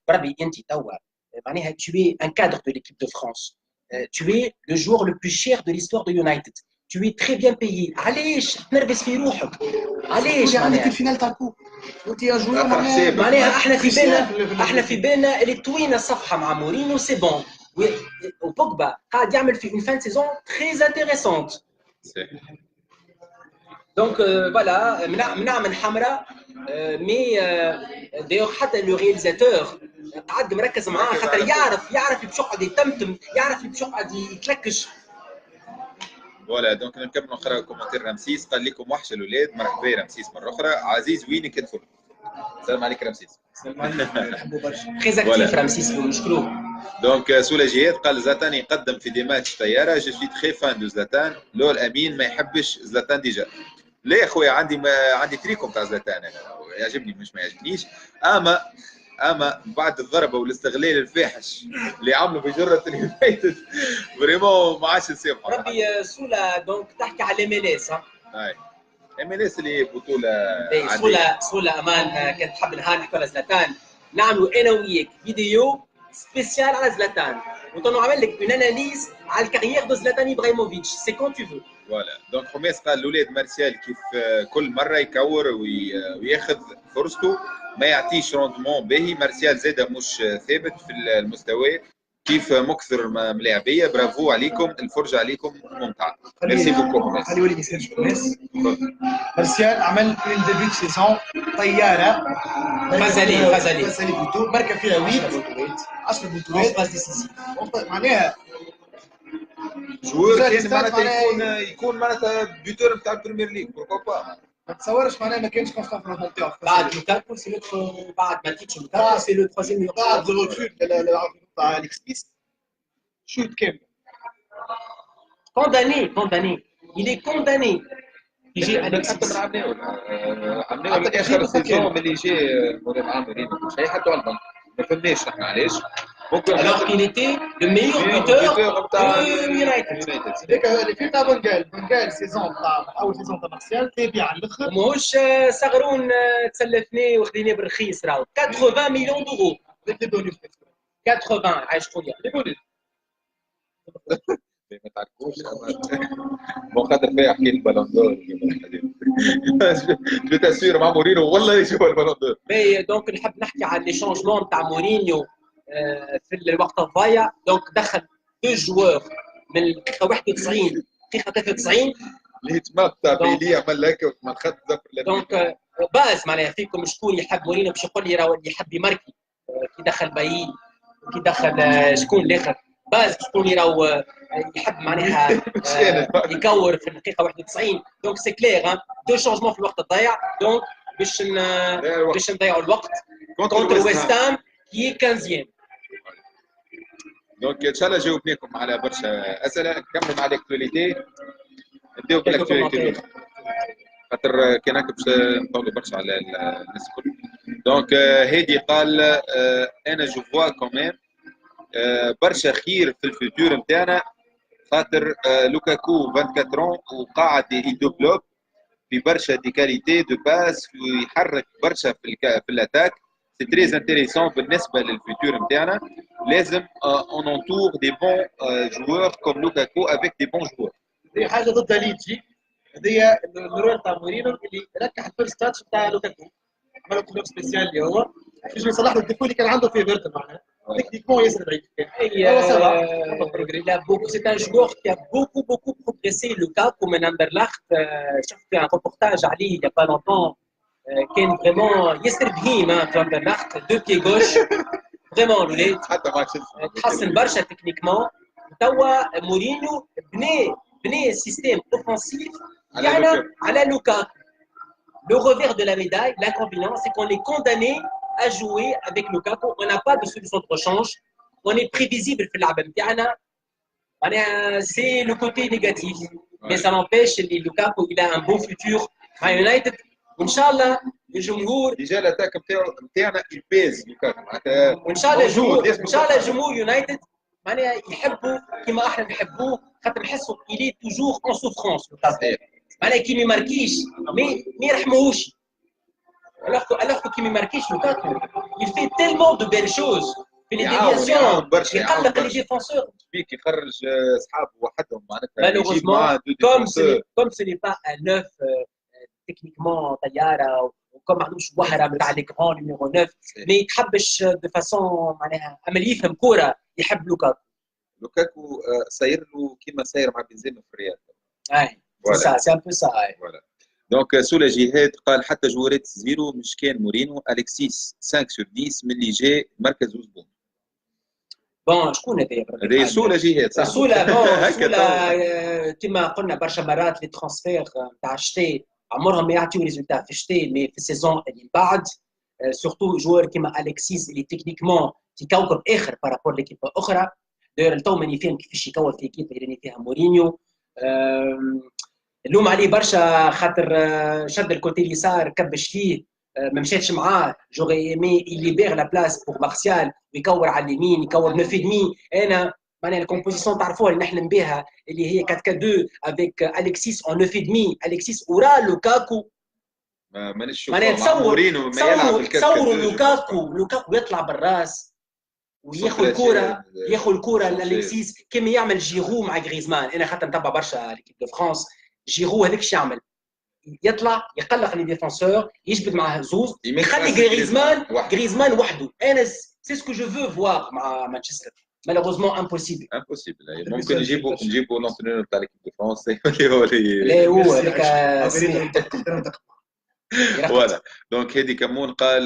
بربي انت توا معناها tu es un cadre de l'équipe de France. Tu es le joueur le plus cher de l'histoire de United. Tu es très bien payé. علاش تنرفز في روحك؟ علاش عندك الفينال تاع الكوب وانت يا جوار معناها احنا في بالنا اللي طوينا الصفحه مع مورينو سي بون. وبوجبا قاعد يعمل في une fin de saison très intéressante. دونك فوالا منعمل حمراء مي دايوغ حتى لو رياليزاتور قعد مركز معاه خاطر يعرف باش يقعد يتمتم يعرف باش يقعد يتلكش. فوالا دونك نكمل نقرا كومنتير رمسيس قال لكم وحشه الاولاد مرحبا رمسيس مره اخرى. عزيز وينك ادخل. السلام عليك رمسيس. السلام عليكم نحبوا برشا. تري اكتيف رمسيس نشكروه. دونك سولا جهاد قال زلاتان يقدم في دي ماتش طياره جو سوي تري فان دو زلاتان. لو الامين ما يحبش زلاتان ديجا. لا يا خويا عندي تريكم تاع زلاتان انا يعجبني مش ما يعجبنيش. اما بعد الضربه والاستغلال الفاحش اللي عملوا في جره اليونايتد فريمون ما عادش نسامحوا. ربي سولا دونك تحكي على ام ال اس. اي ام ال اس اللي بطوله سولا امان كانت تحب نهار نحكي على زلاتان نعملوا انا وياك فيديو سبيسيال على زلاتان ونعمل لك اون اناليز على الكارير دو زلاتان ابراهيموفيتش سي كون تو فو. فوالا دونك حماس قال الاولاد مارسيال كيف كل مره يكور وياخذ فرصته ما يعطيش روندمون باهي. مارسيال زاده مش ثابت في المستوى كيف مكثر من اللاعبيه. برافو عليكم الفرجه عليكم ممتعه. ميرسي بوكو حماس. خلي ولي ما يسالش الناس. مارسيال عمل من ديبي سيزون طياره غزالي بوتو بركه فيها 10 بطولات معناها جوار كان معناتها يكون معناتها بيوتور نتاع البريمير ليغ بوركو با. ما تصورش معناها ما كانش كونستانت نتاعو بعد لوكاكو سي لوتر بعد ما تيتش لوكاكو سي لو تروازيام بعد الروتور تاع اليكس بيس شوت كامل condamné il est condamné يجي حتى من عملناه اخر سيزون ملي جا مورين عام مورينو شي حطوا على البنك ما فهمناش احنا علاش ممكن alors qu'il était le meilleur buteur de United. هذاك اللي فيه تاع فان سيزون تاع اول سيزون تاع مارسيال تابع على الاخر وماهوش صغرون تسلفناه وخذيناه بالرخيص راهو 80 مليون دورو. هذاك لي بونيس 80 عايش خويا. لي بونيس ما تعرفوش مو خاطر فيها حكي البالون دور جو تاسير مع مورينو والله يجيب البالون دور. مي دونك نحب نحكي على لي شونجمون تاع مورينيو في الوقت الضايع. دونك دخل دو جوار من الدقيقه 91 الدقيقه 93 اللي تمام تاع بيلي عمل هكا من خط زفر. دونك باز معناها فيكم شكون يحب مورينيو باش يقول لي راهو اللي يحب يماركي كي دخل بايين كي دخل شكون الاخر باز شكون راهو يحب معناها يكور في الدقيقه 91. دونك سي كلير دو شونجمون في الوقت الضايع. دونك باش نضيعوا الوقت كونتر ويست هام كي 15. دونك ان شاء الله جاوبناكم على برشا اسئله. نكملوا مع الاكتواليتي نبداو بالاكتواليتي خاطر كان هكا باش نطولوا برشا على الناس الكل. دونك هادي قال انا جو فوا كوميم برشا خير في الفيتور نتاعنا خاطر لوكاكو 24 وقاعد يدوبلوب في برشا دي كاليتي دو باس ويحرك برشا في الاتاك. سي تري انتريسون بالنسبه للفيتور نتاعنا. لازم اون انتور دي بون جوور كوم لوكاكو افيك دي بون جوور. هذه حاجه ضد ليتشي. هذه الرول تاع مورينو اللي ركح الفيرست تاتش تاع لوكاكو عملوا كلوب سبيسيال اللي هو باش يصلح له الديفو اللي كان عنده في ايفرتون معناها تكنيكمون ياسر ضعيف كان. Il a beaucoup, c'est un joueur qui a beaucoup progressé. Lukaku من Anderlecht شفت un reportage عليه il y a pas longtemps كان vraiment ياسر بهيم في Anderlecht deux pieds gauche vraiment الولاد تحسن برشا تكنيكمون. توا مورينيو بنى سيستيم اوفنسيف على لوكاكو. Le revers de la médaille, l'inconvénient, c'est qu'on est condamné à jouer avec Lukaku. On n'a pas de solution de rechange. On est prévisible في اللعبة نتاعنا. C'est le côté négatif. Mais ça n'empêche que Lukaku il a un beau futur à United. وإن شاء الله الجمهور ديجا الاتاك نتاعنا يبيز لوكاكو معناتها وإن شاء الله الجمهور يونايتد معناها يحبوا كيما احنا نحبوه خاطر نحسوا il est toujours en souffrance لوكاكو. معناها كي ما يماركيش ما يرحموهوش. alors que كي ما يماركيش لوكاكو il fait tellement de belles choses في لي ديفياسيون يقلق لي ديفونسور بيك يخرج اصحابه وحدهم معناتها malheureusement comme ce n'est pas un neuf techniquement طياره وكم ما عندوش وهره نتاع لي كرون نيميرو 9 ما يتحبش دو فاسون معناها عمل يفهم كوره يحب لوكاكو صاير له كيما صاير مع بنزيما في الريال. اي سي ان بو سا. فوالا دونك سولا جهاد قال حتى جوارات زيرو مش كان مورينو اليكسيس 5 sur 10 من اللي جاء مركز زبون. بون شكون هذايا؟ هذايا سولا جهاد صح. سولا كما قلنا برشا مرات لي ترانسفير نتاع الشتاء عمرهم ما يعطيو ريزولتا في الشتاء مي في السيزون اللي من بعد سورتو جوار كيما اليكسيس اللي تكنيكمون في كوكب اخر بارابور ليكيب اخرى. داير تو ماني فاهم كيفاش يكون في ايكيب اللي فيها مورينيو. اللوم عليه برشا خاطر شد الكوتي اليسار كبش فيه ما مشاتش معاه. جوغي ايمي يليبير لا بلاس بور مارسيال ويكور على اليمين يكور 9 دمي. انا معناها الكومبوزيسيون تعرفوها اللي نحلم بها اللي هي 4-4-2 افيك اليكسيس اون 9 دمي. اليكسيس ورا لوكاكو مانيش معناها مورينو ما يلعب تصوروا لوكاكو يطلع بالراس وياخذ الكره لالكسيس كيما يعمل جيرو مع غريزمان. انا خاطر نتبع برشا ليكيب دو فرانس. جيرو هذاك اش يعمل يطلع يقلق لي ديفونسور يجبد معاه زوز يخلي غريزمان وحده. انا سي سكو جو فو فوار مع مانشستر. malheureusement impossible. ممكن نجيبوا لونترينور تاع ليكيب دو فرانس اللي هو هذاك. Voilà. Donc, Hedi Kamoun قال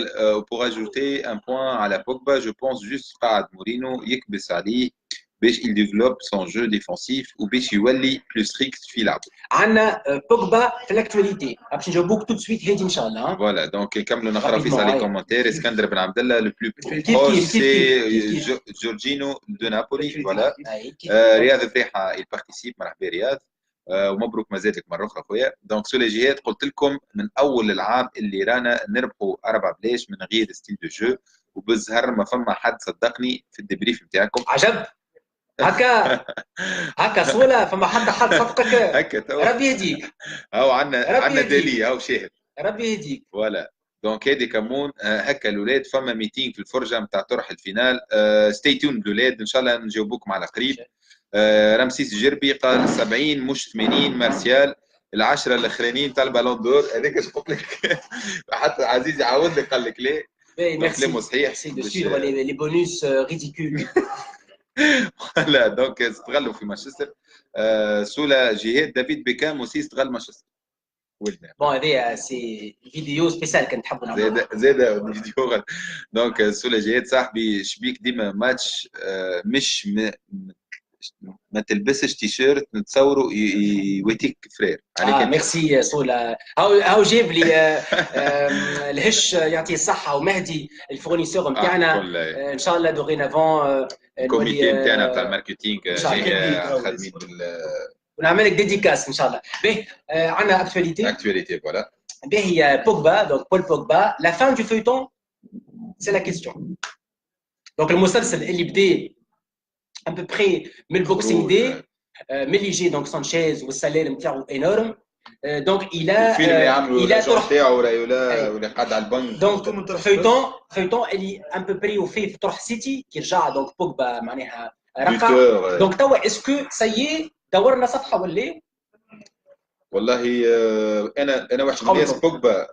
pour ajouter un point à la Pogba, je pense juste قاعد مورينو يكبس عليه باش il développe son jeu défensif وباش يولي plus strict في لعبه. عندنا بوجبا في الاكتواليتي باش نجاوبوك تو سويت هادي ان شاء الله. Voilà. Donc كملوا نقرا في على كومنتير. اسكندر بن عبد الله le plus proche c'est Jorginho de Napoli. Voilà. رياض فريحه il participe. مرحبا رياض ومبروك مازالك مره اخرى خويا. دونك سو جهات قلت لكم من اول العام اللي رانا نربحوا 4 بلاش من غير ستيل دو جو وبالزهر ما فما حد صدقني في الدبريف نتاعكم. عجب هكا هكا سهوله فما حد صدقك. هكا تو ربي يهديك. هاو عندنا يهديك. دليل هاو شاهد. ربي يهديك. فوالا دونك هادي كمون هكا الاولاد فما ميتينغ في الفرجه نتاع طرح الفينال. ستي تون الاولاد ان شاء الله نجاوبوكم على قريب. رمسيس الجربي قال 70 مش 80 مارسيال العشره الاخرانيين تاع البالون دور. هذاك اش قلت لك حتى عزيز يعاود لك قال لك ليه. كلامه صحيح. ميرسي دو سويفر لي بونوس ريديكول. لا دونك استغلوا في مانشستر. سولا جهاد دافيد بيكام وسي استغل مانشستر. بون هذه سي فيديو سبيسيال كنت نحبوا نعملوا. زاد فيديو. دونك سولا جهاد صاحبي شبيك ديما ماتش مش ما تلبسش تيشيرت نتصوروا يواتيك فرير عليك. ميرسي سولا. هاو جاب لي الهش يعطيه الصحه ومهدي الفورنيسور نتاعنا. ان شاء الله دوغينافون الكوميتي نتاعنا تاع الماركتينغ خادمين ونعمل لك ديديكاس ان شاء الله. باهي عندنا اكتواليتي فوالا. باهي بوجبا دونك بول بوجبا لا فان دو فيوتون سي لا كيستيون. دونك المسلسل اللي بدا à peu près من البوكسينغ دي ملي جي دونك سانشيز والسالير نتاعو انورم. دونك الى طرح نتاعو ولا قاعد على البنك. دونك فيوتون اللي ان بو بري وفي طرح سيتي كي رجع دونك بوجبا معناها رقع. دونك توا اسكو سيي دورنا صفحه ولا؟ والله انا واحد من الناس بوجبا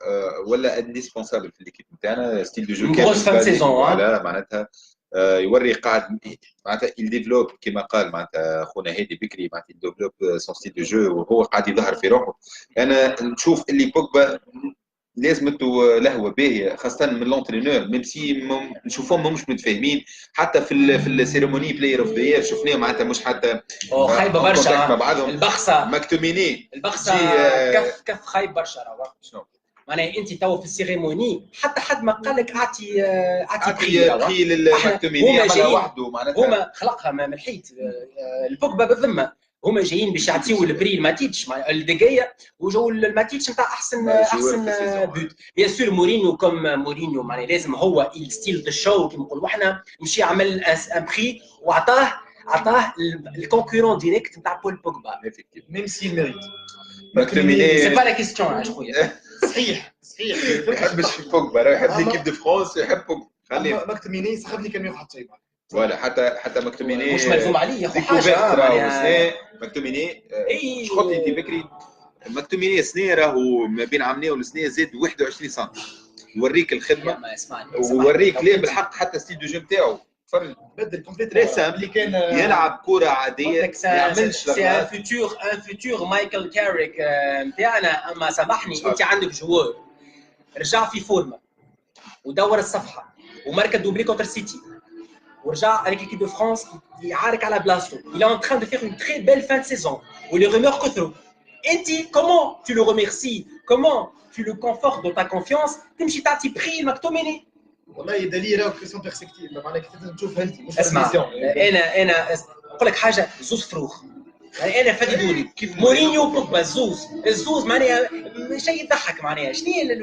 ولا انديسبونسابل في ليكيب نتاعنا. ستيل دو جو كامل فان سيزون معناتها يوري قاعد معناتها يديفلوب كما قال معناتها خونا هادي بكري معناتها يديفلوب سون ستيل دو جو وهو قاعد يظهر في روحه. انا نشوف اللي بوجبا لازمته لهوه باهيه خاصه من لونترينور ميم سي نشوفهم مش متفاهمين حتى في السيريموني بلاير اوف ذا يير شفناه معناتها مش حتى خايبه برشا. البخسه مكتوميني البخسه كف خايب برشا. شنو معناها انت توا في السيريموني حتى حد ما قال لك اعطي بخي للمكتوميني عملها وحده معناتها هما خلقها من الحيط البوجبا بالذمه. هما جايين باش يعطيو البري الماتيتش الدقايه وجو الماتيتش نتاع احسن بوت. بيان سور مورينيو مورينيو معناها لازم هو الستيل دو شو كيما نقولوا احنا مشي عمل ان بري وعطاه الكونكورون ديريكت نتاع بول بوجبا ميم سي ميريت. مكتوميني سي با لا كيستيون خويا. صحيح ما يحبش بوجبا راه يحب ليكيب دو فرانس يحب بوجبا. خليه مكتوميني سخفني كان يحط شيء ولا حتى مكتوميني مش ملزوم عليه يا حاجه. مكتوميني شخط لي بكري مكتوميني سنه راهو ما بين عامين والسنه زاد 21 سم. يوريك الخدمه ويوريك ليه بالحق حتى ستيل دو جو نتاعو. تفرج بدل كومبليت رسم اللي كان يلعب كره عاديه ما يعملش سي ان فيتور مايكل كاريك نتاعنا. اما سامحني انت عندك جوار رجع في فورمه ودور الصفحه وماركا دوبلي كونتر سيتي ورجع avec l'équipe de France يعارك على بلاصتو. Il est en train de faire une très belle fin de saison où les rumeurs كثروا. انت comment tu le remercies, comment tu le confortes dans ta confiance تمشي تعطي بري المكتوميني. والله دليل راهو كيسون بيرسبكتيف معناها كي تشوف انت مش اسمع انا نقول لك حاجه زوز فروخ يعني انا فدوني مورينيو بوجبا الزوز معناها شيء يضحك معناها شنو هي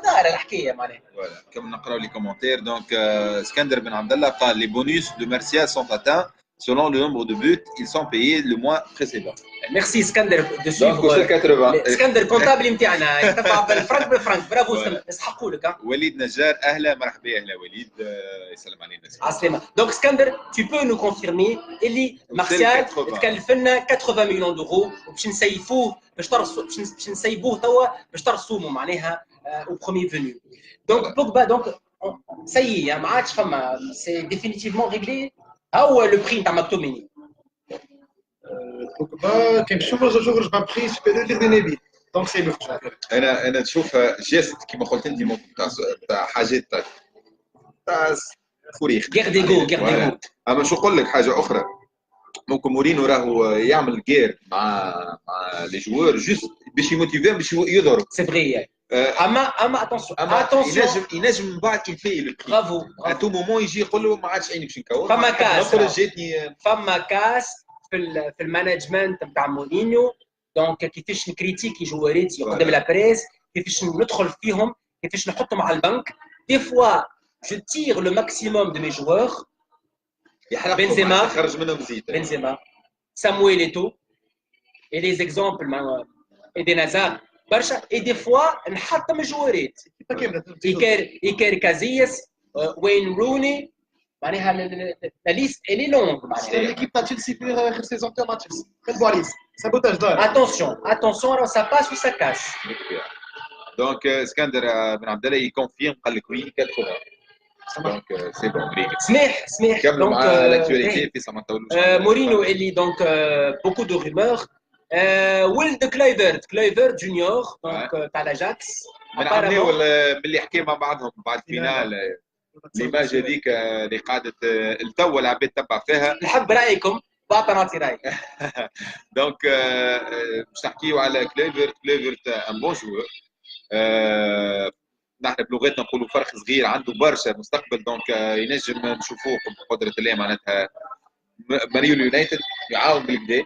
دار الحكايه معناها. فوالا كم نقراو لي كومونتير. دونك اسكندر بن عبد الله قال لي بونus de Martial sont atteints selon le nombre de buts ils sont payés le mois précédent. ميرسي اسكندر دو سويفر. اسكندر كونتابلي نتاعنا يدفع بالفرنك برافو يسحقوا لك. وليد نجار اهلا مرحبا اهلا وليد يسلم علينا. عسلامة. دونك اسكندر tu peux nous confirmer اللي مارسيال تكلف لنا 80 مليون دورو وباش نسيفوه باش نسيبوه توا باش ترسموا معناها او بروميي فيني. دونك بوجبا دونك سي ما عادش فما سي ديفينيتيفمون ريغلي. هو لو بري نتاع مكتوميني بوجبا كان يخرج با بري سوبيريور للنبي دونك سي لو. انا نشوف جيست كيما قلت انت تاع حاجات تاع فوريخ غير ديغو. اما شو نقول لك حاجه اخرى. ممكن مورينو راهو يعمل غير مع لي جوار جوست باش يموتيفيهم باش يظهروا. سي فري. اما اتونسيون ينجم من بعد كيفاي لو بري. برافو ا تو مومون يجي يقول له ما عادش عيني باش نكور. فما كاس في المانجمنت نتاع مورينيو. دونك كيفاش نكريتيكي جواريتي قدام لا بريس كيفاش ندخل فيهم كيفاش نحطهم على البنك. دي فوا je tire le maximum de mes joueurs. Benzema, Benzema, Samuel Eto'o, et les exemples, Eden Hazard, برشا. Et des fois, نحطم جوارات. إيكار كازياس, وين روني. معناها la liste elle est longue. L'équipe de Chelsea في آخر سيزون تاعو مع تشيلسي. قلبوا عليه. سابوتاج دار. Attention, alors ça passe ou ça casse. Donc, Skander Ben Abdallah, il confirme قال لك oui 80. Donc, c'est bon. سميح. كملوا مع l'actualité في ما نطولوش. مورينيو اللي donc beaucoup de rumeurs. ولد كلايفرت جونيور دونك تاع لاجاكس. نعاودوا باللي حكي مع بعضهم بعد فينال ليماج هذيك اللي قعدت التو العباد تبع فيها. نحب رايكم بعد نعطي رايي. دونك باش نحكيو على كلايفرت ان بون جوور. نحن بلغتنا نقولوا فرق صغير عنده برشا مستقبل. دونك ينجم نشوفوه بقدره الله معناتها ماريو اليونايتد يعاون بالكدا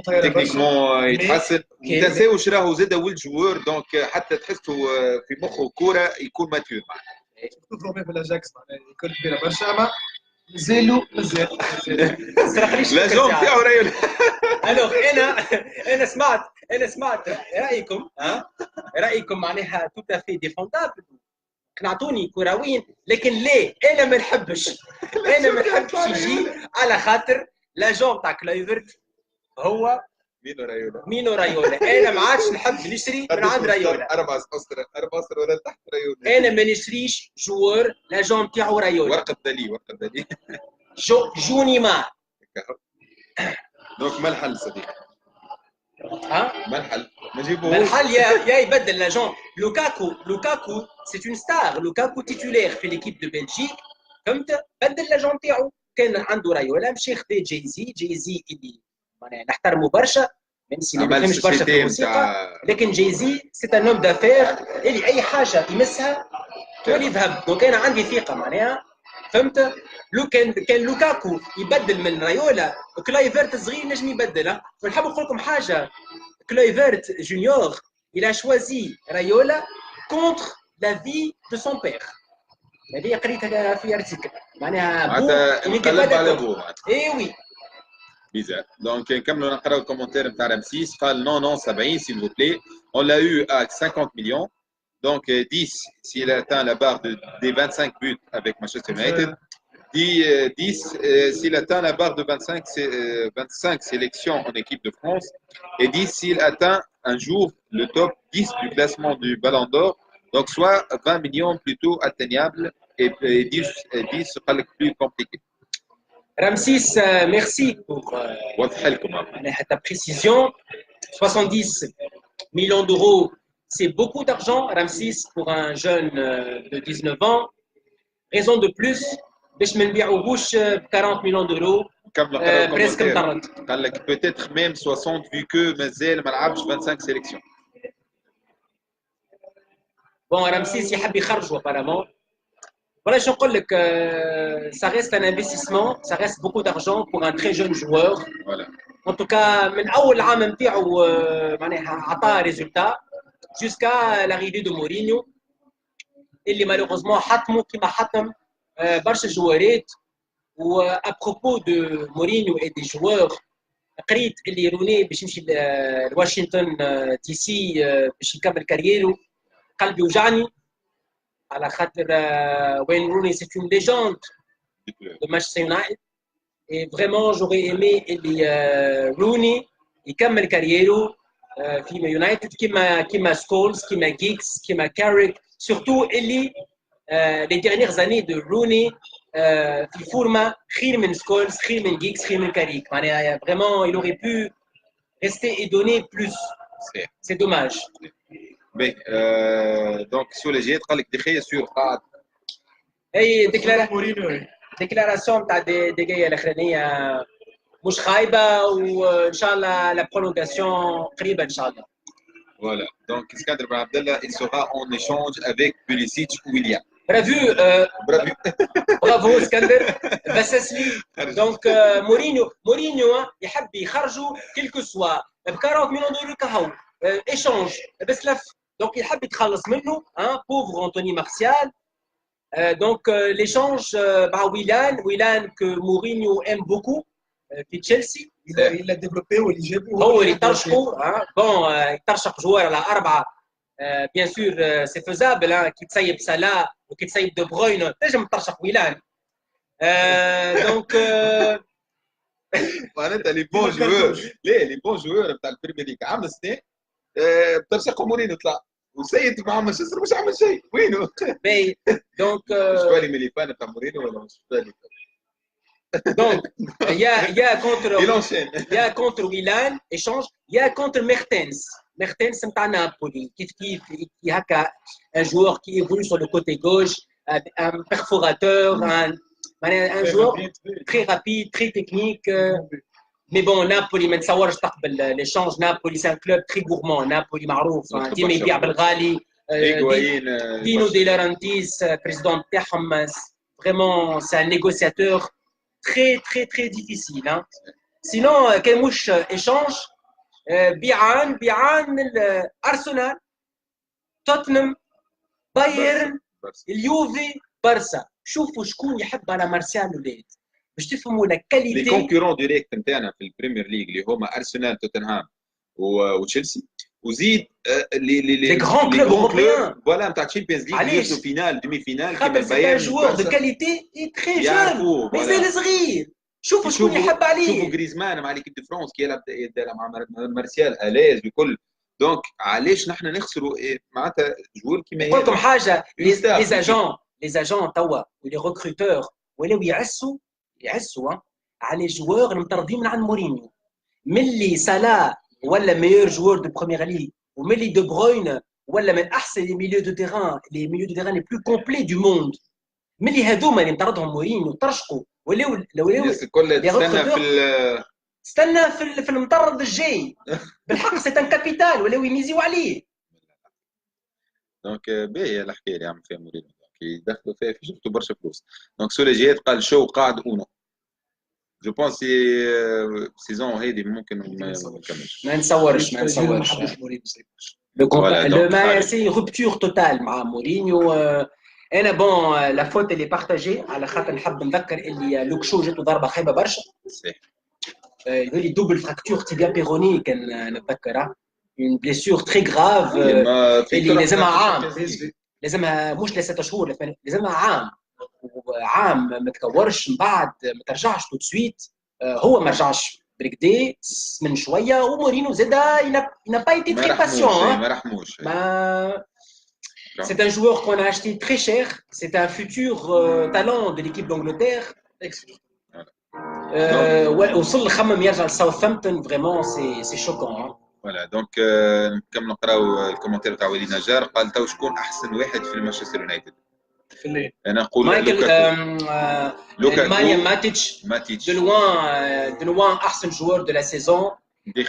تكنيكمون يتحسن. ما تنساوش راهو زاد ولد جوور. دونك حتى تحسوا في مخه كوره يكون ماتيور معناتها. تضربوا في الاجاكس معناها يكون كبيره برشا اما مازال لا جون تاعو رايول. الوغ انا سمعت رايكم معناها تو افي ديفوندابل قنعتوني كرويا. لكن ليه انا ما نحبش يجي على خاطر لا جون تاع كلايفرت هو مينو رايولا. انا ما عادش نحب نشري من عند رايولا. 4 اسر ولا تحت رايولا. انا ما نشريش جوار لا جون تاعو رايولا. ورقه دليل جوني ما. دونك ما الحل صديقي؟ ما الحل؟ ما نجيبوهوش. الحل يا يبدل لا جون. لوكاكو سي اون ستار. لوكاكو تيتولير في ليكيب دو بلجيك. فهمت؟ بدل لا جون تاعو. كان عنده رايولا مشى خذا جايزي اللي نحترمه برشا. même si ما نفهمش برشا في الموسيقى. لكن جايزي سي ان نوم دافير اللي اي حاجه يمسها تولي ذهب. دونك انا عندي ثقه معناها. فهمت؟ لو كان لوكاكو يبدل من رايولا كلايفرت صغير نجم يبدل. ونحب نقول لكم حاجه. كلايفرت جونيور il a choisi رايولا contre la vie de son père. هذه قريتها في ارتيكل معناها نقلب على ابوه. اي وي bizarre. Donc, comme on a parlé au commentaire de Ramsis, non, 70, s'il vous plaît. On l'a eu à 50 millions. Donc, 10 s'il atteint la barre des 25 buts avec Manchester United. 10 s'il atteint la barre de 25 sélections en équipe de France. Et 10 s'il atteint un jour le top 10 du classement du Ballon d'Or. Donc, soit 20 millions plutôt atteignables et 10 sera le plus compliqué. Ramsis, merci pour ta précision. 70 millions d'euros, c'est beaucoup d'argent, Ramsis, pour un jeune de 19 ans. Raison de plus, باش ما نبيعوهوش ب 40 millions d'euros. Presque مطرد. قال لك peut-être même 60 vu que مازال ما لعبش 25 sélections. Bon, Ramsis يحب يخرجوا apparemment. Voilà, je peux dire que ça reste un investissement, ça reste beaucoup d'argent pour un très jeune joueur. Voilà. En tout cas, من أول عام نتاعو معناها عطى résultat jusqu'à l'arrivée de Mourinho اللي malheureusement حطموا كما حطم برشا جوارات. و à propos de Mourinho et des joueurs قريت اللي روني باش يمشي لواشنطن دي سي باش يكمل كاريره. قلبي وجعني على خاطر وين روني سي اون ليجوند de Manchester United. Et vraiment, j'aurais aimé روني يكمل كاريره في يونايتد كيما سكولز كيما جيكس كيما كاريك. surtout اللي les dernières années de روني في فورما خير من سكولز خير من جيكس خير من كاريك. معناها vraiment il aurait pu rester et donner plus. C'est dommage. Mais donc sur les jets قال لك دخية sur قاعد. اي ديكلاراسيون تاع دقيقه الاخرانيه مش خايبه وان شاء الله لا برولونغاسيون قريبه ان شاء الله. Voilà. Donc Skander Ben Abdallah il sera en échange avec Pulisic ou William. برافو اسكندر بسسلي. دونك مورينيو يحب يخرجوا كيلكو سوا ب 40 مليون دولار كهو ايشونج بسلف. دونك يحب يتخلص منه بوفر انتوني مارسيال. Donc, l'échange par Willan que Mourinho aime beaucoup, في تشيلسي. il l'a développé واللي جابه هو اللي ترشحه. بون يترشح جوار على 4. بيان سور سي فيزابل كي تسيب سالا وكي تسيب دو بروين تنجم ترشح ويلان. دونك معناتها لي بون جوور لي بون جوور نتاع البريمير ليغ عام سنه بترشحوا مورينيو طلع وسيد مع مانشستر مش عمل شيء وينه؟ باهي دونك مش بالي من الفان نتاع مورينيو ولا مش بالي. دونك يا كونتر il enchaîne. يا كونتر ويلان ايشونج يا كونتر ميرتنس نتاع نابولي كيف هكا ان جوور كي ايفولي سور لو كوتي غوش ان بيرفوراتور un joueur très rapide, très technique. Mais bon, Napoli, ما نتصورش تقبل l'échange. Napoli, c'est un club très gourmand. Napoli معروف ديما يبيع بالغالي. دينو دي لورانتيس président تاعهم vraiment c'est un négociateur très difficile. Hein. Sinon, كان مش échange بيعان أرسنال توتنهام بايرن اليوفي برشا. شوفوا شكون يحب على مارسيال ولاد باش تفهموا لا كاليتي. لي كونكورون ديريكت نتاعنا في البريمير ليغ اللي هما ارسنال توتنهام وتشيلسي وزيد لي غران كلوب اوروبيان فوالا نتاع تشامبيونز ليغ يوصلوا فينال دومي فينال كيما البايرن. سي جوور دو كاليتي اي تري جون مازال صغير. شوفوا شكون يحب عليه. شوفوا غريزمان مع ليكيب دو فرونس كي يلعب مع مارسيال اليز بكل. دونك علاش نحن نخسروا معناتها جوور كيما قلت لكم حاجه les agents توا ولي recruteurs ولاو يعسوا على جوار المطردين من عند مورينيو. ملي سالا ولا ميور جوار دو بروميير ليغ وملي دو بروين ولا من احسن لي ميليو دو تيران لي بلو كومبلي دو موند. ملي هذوما اللي مطردهم مورينيو ترشقوا ولاو استنى في المطرد الجاي. بالحق سي ان كابيتال ولاو يميزيو عليه. دونك باهي الحكايه اللي عمل فيها مورينيو يدخلوا فيها في جبتوا برشا فلوس. دونك سوليجيات قال شو قاعد اونو جو بونس سيزون هذه ممكن ما نكملش. ما نتصورش ما سي روبتور توتال مع مورينيو. انا بون لا فوت اللي بارتاجي على خاطر نحب نذكر اللي لوكشو جاتو ضربه خايبه برشا. صحيح يقول لي دوبل فراكتور تيبيا بيروني كان نتذكرها. اون بليسيور تري غراف اللي لازمها عام. لازمها مش ل6 شهور لازمها عام ما تكورش من بعد ما ترجعش تو سويت. هو ما رجعش بريكدي من شويه ومورينو زاد il n'a pas été très patient. ما رحموش. C'est un joueur qu'on a acheté très cher. C'est un futur talent de l'équipe d'Angleterre. وصل خمم يرجع لساوثامبتون. Vraiment c'est choquant. فوالا دونك نكمل نقراو الكومنتير تاع وليد نجار. قال تو شكون احسن واحد في مانشستر يونايتد؟ في الليل انا نقول لوكاكو ماتيتش دو لوان احسن joueur de la saison. Et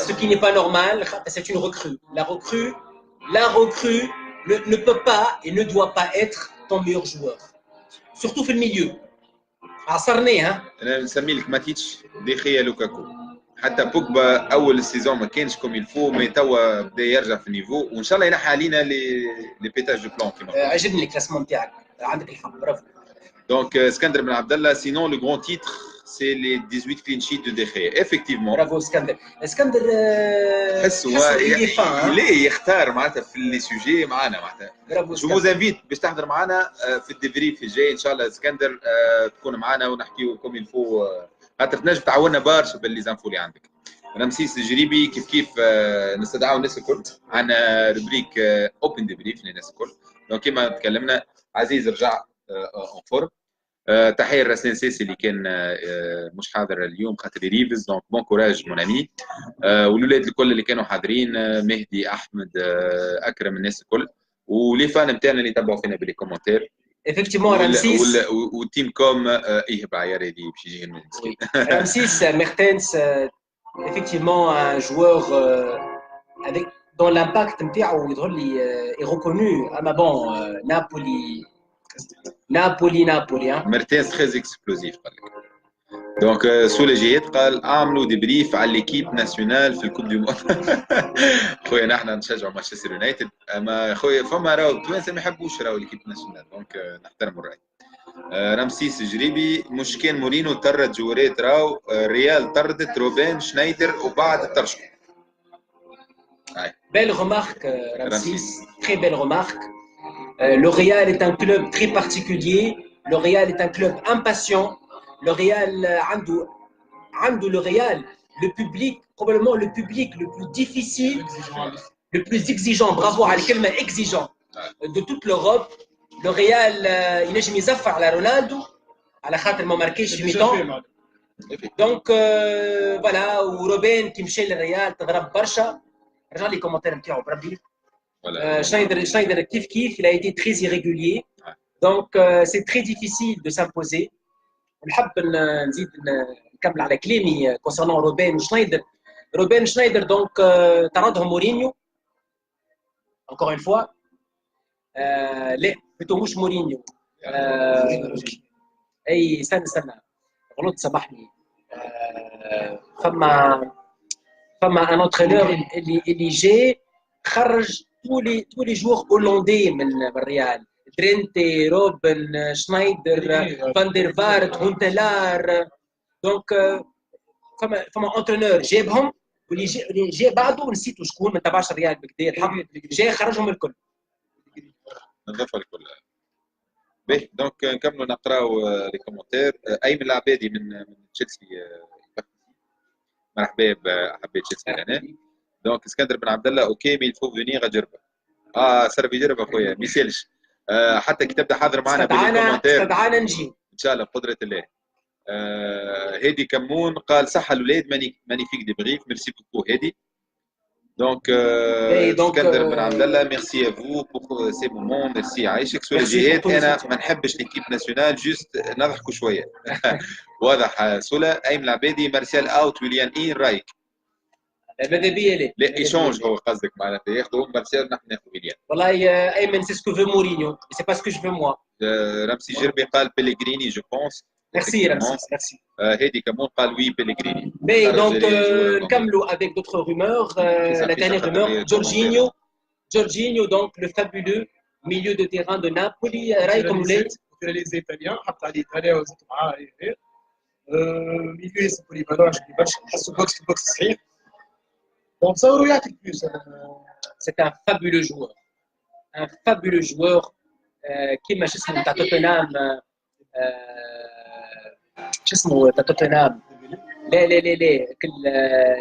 ce qui n'est pas normal, c'est une recrue. La recrue ne peut pas et ne doit pas être ton meilleur joueur. Surtout في الميليو. عصرني ها. انا نسمي لك ماتيتش ديخيا لوكاكو. حتى بوجبا اول السيزون ما كانش كوم يلفو مي توا بدا يرجع في النيفو وان شاء الله ينحى علينا لي بيتاج دو بلان كيما عجبني الكلاسمون نتاعك. عندك الحق برافو. دونك اسكندر بن عبد الله سينون لو غران تيتر سي لي 18 كلين شيت دو ديخي افكتيفمون. برافو اسكندر حس ليه يختار معناتها في لي سوجي معنا معناتها. جو فوز انفيت باش تحضر معنا في الديبريف الجاي ان شاء الله اسكندر تكون معنا ونحكيو كوم يلفو خاطر تنجم تعاوننا برشا باللي زانفو اللي عندك. رمسيس الجريبي كيف نستدعوا الناس الكل. عندنا روبريك اوبن ديبريف للناس الكل. دونك كيما تكلمنا عزيز رجع اون فورم. تحيه لرسلان سيسي اللي كان مش حاضر اليوم خاطر ريفز. دونك بون كوراج مون امي. والولاد الكل اللي كانوا حاضرين مهدي احمد اكرم الناس الكل ولي فان نتاعنا اللي تبعوا فينا باللي كومنتير. Effectivement, Ramsis. Ou team comme Ramsis Mertens, effectivement un joueur avec dont l'impact est reconnu. Ah mais bon, Napoli. Hein. Mertens très explosif. دونك سوليجيت قال اعملوا ديبريف على ليكيب ناسيونال في الكوب دي موند. خويا نحن نشجعوا مانشستر يونايتد، اما خويا فما راهو التوانسه ما يحبوش راهو ليكيب ناسيونال، دونك نحترموا الراي. رمسيس جريبي، مش كان مورينو طرد جوريت راهو ريال طردت روبين شنايدر وبعد ترشق. Belle remarque, Ramsis, très belle remarque. Le Real est un club très particulier. Le Real est un club impatient. Le Real, le Real, le public, probablement le public le plus difficile, le plus exigeant, bravo à الكلمة exigeant de toute l'Europe. Le Real, ينجم يزفر على رونالدو على خاطر ما ماركيش في ميتون. دونك فوالا، وروبين كي مشى للريال تضرب برشا. رجع لي كومنتير نتاعو بربي. Schneider kif kif, il a été très irrégulier. Donc c'est très difficile de s'imposer. نحب نزيد نكمل على كلامي concernant روبين وشنايدر. روبين شنايدر دونك طردهم مورينيو encore une fois. لا بلوتو مش مورينيو. اي استنى غلط سامحني. فما ان انترينور اللي جاي خرج tous les joueurs hollandais من الريال. ترينتي، روبن، شنايدر، فان دير فارت، هونتلار. دونك فما انترينور جابهم، واللي جا بعده نسيتو شكون، ما تبعش الريال بكدا الحق، جاي خرجهم الكل. نضيف الكل. باهي دونك نكملوا نقراو لي كومونتير. ايمن العبادي من تشيلسي، مرحبا بحبيت تشيلسي هنا. دونك اسكندر بن عبد الله، اوكي مي الفو فينيغ جربه. سربي جربه خويا ما يسالش. حتى كي تبدا حاضر معنا بالكومنتير استدعانا نجي ان شاء الله بقدره الله. هادي كمون قال صح الاولاد مانيفيك دي بريف، ميرسي بوكو هادي. دونك اسكندر بن عبد الله، ميرسي ا فو بور سي مومون، ميرسي عايشك. سؤال جهاد، انا ما نحبش ليكيب ناسيونال، جوست نضحكوا شويه. واضح. سولا ايمن العبادي، مارسيال اوت ويليان ان رايك؟ ماذا بيا لا ايشونج هو قصدك معناتها ياخذوا مارسيال نحن ناخذ ويليان. والله ايمن سي سكو فو مورينيو، سي با سكو جو فو موا. رمسي جربي قال بيليغريني جو بونس. ميرسي رمسي ميرسي. هادي كمون قال وي بيليغريني. Mais donc, نكملوا avec d'autres rumeurs. La dernière rumeur, Jorginho, donc le fabuleux milieu de terrain de Napoli. رايكم ولاد؟ les Italiens، حط عليه ايطاليا وزدت معاه ميليو ياسر بوليفالون، عجبني برشا، نحسوا بوكس تو بوكس صحيح. ونتصوروا يعطي بلوس. C'est un fabuleux joueur. Un fabuleux joueur كيما شو اسمه تاع توتنهام. شو اسمه تاع توتنهام؟ لا كل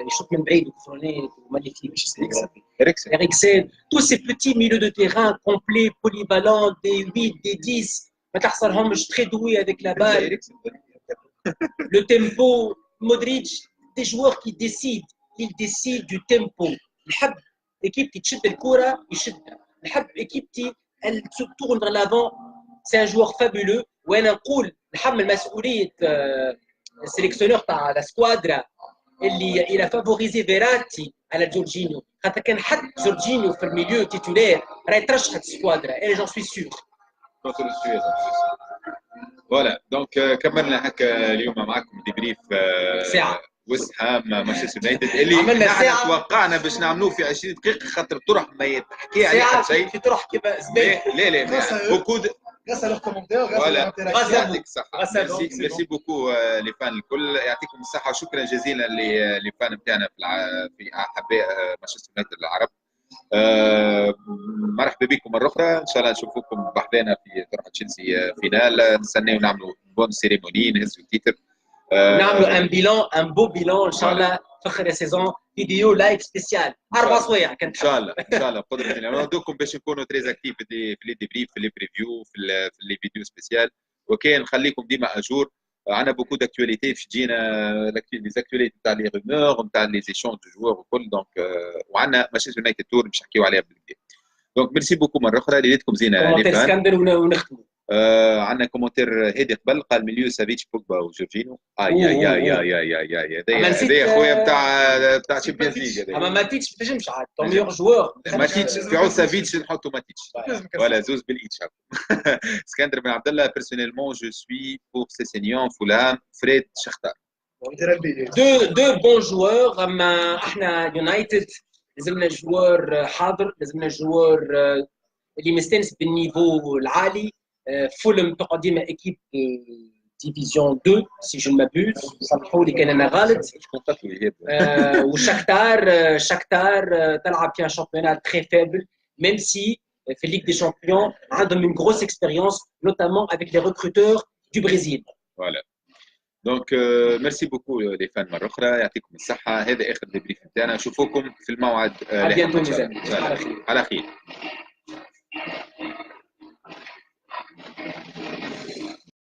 يشوط من بعيد وكفرونيت ومانيفيك. شو اسمه؟ إريكسن. Tous ces petits milieux de terrain complets, polyvalents, des 8, des 10. ما تحصرهمش، très doués avec la balle. Le tempo, Modric, des joueurs qui décident. Ils décident du tempo. نحب équipe تشد الكرة يشدها. نحب équipe elle se tourne vers l'avant. C'est un joueur fabuleux. وانا نقول نحمل مسؤوليه السيليكسيونور تاع لا سكوادرا اللي الى فافوريزي فيراتي على جورجينيو، خاطر كان حط جورجينيو في الميليو تيتولير راهي ترشحت السكوادرا. انا جون سوي سيغ. فوالا دونك كملنا هكا اليوم معكم ديبريف ساعه وست هام مانشستر يونايتد اللي نحن توقعنا باش نعملوه في 20 دقيقه، خاطر طرح ما يتحكي عليه حتى شيء. في طرح كيما زباله. لا بوكو grâce à leurs commentaires، يعطيك الصحة. ميرسي بوكو لي فان الكل، يعطيكم الصحة وشكرا جزيلا لي فان نتاعنا في أحباء مانشستر يونايتد العرب. مرحبا بكم مرة أخرى، إن شاء الله نشوفوكم بحذانا في طرح تشيلسي فينال. نستناو نعملوا بون سيريموني نهزوا التيتر، نعملوا ان بو بيلون ان شاء الله في اخر السيزون. فيديو لايف سبيسيال 4 سوايع كنت ان شاء الله ان شاء الله بقدره الله. ندوكم باش نكونوا تريز اكتيف في لي ديبريف، في لي بريفيو، في لي فيديو سبيسيال، وكان نخليكم ديما اجور. عندنا بوكو داكتواليتي باش تجينا ليزاكتواليتي نتاع لي رومور نتاع لي زيشونج دو جوور وكل. دونك وعندنا مانشستر يونايتد تور باش نحكيو عليها بالكدا. دونك ميرسي بوكو مره اخرى، ليلتكم زينه. اسكندر ونختموا. عندنا كومنتير هادي قبل قال ميليو سافيتش بوجبا وجورجينو اي اي اي اي اي اي اي هذايا خويا بتاع تشامبيونز ليج اما هذايا ماتيتش ما تنجمش عاد تو ميور جوور ماتيتش نبيعوا سافيتش نحطوا ماتيتش ولا زوز بالايد شاف اسكندر بن عبد الله بيرسونيلمون جو سوي بور سيسينيون فلان فريد شختار دو بون جوور. اما احنا يونايتد لازمنا جوار حاضر، لازمنا جوار اللي مستانس بالنيفو العالي. فولم تقعد ديما ايكيب ديفيزيون 2 سي جو مابوز، سامحوا لي كان انا غلط. وشاكتار تلعب في ان شامبيونات تري فابل، ميم سي في الليغ دي شامبيون عندهم une grosse expérience notamment avec les recruteurs du Brésil. Voilà. Donc merci beaucoup les fans مرة أخرى، يعطيكم الصحة. هذا آخر ديبريف بتاعنا، نشوفوكم في الموعد. على على خير.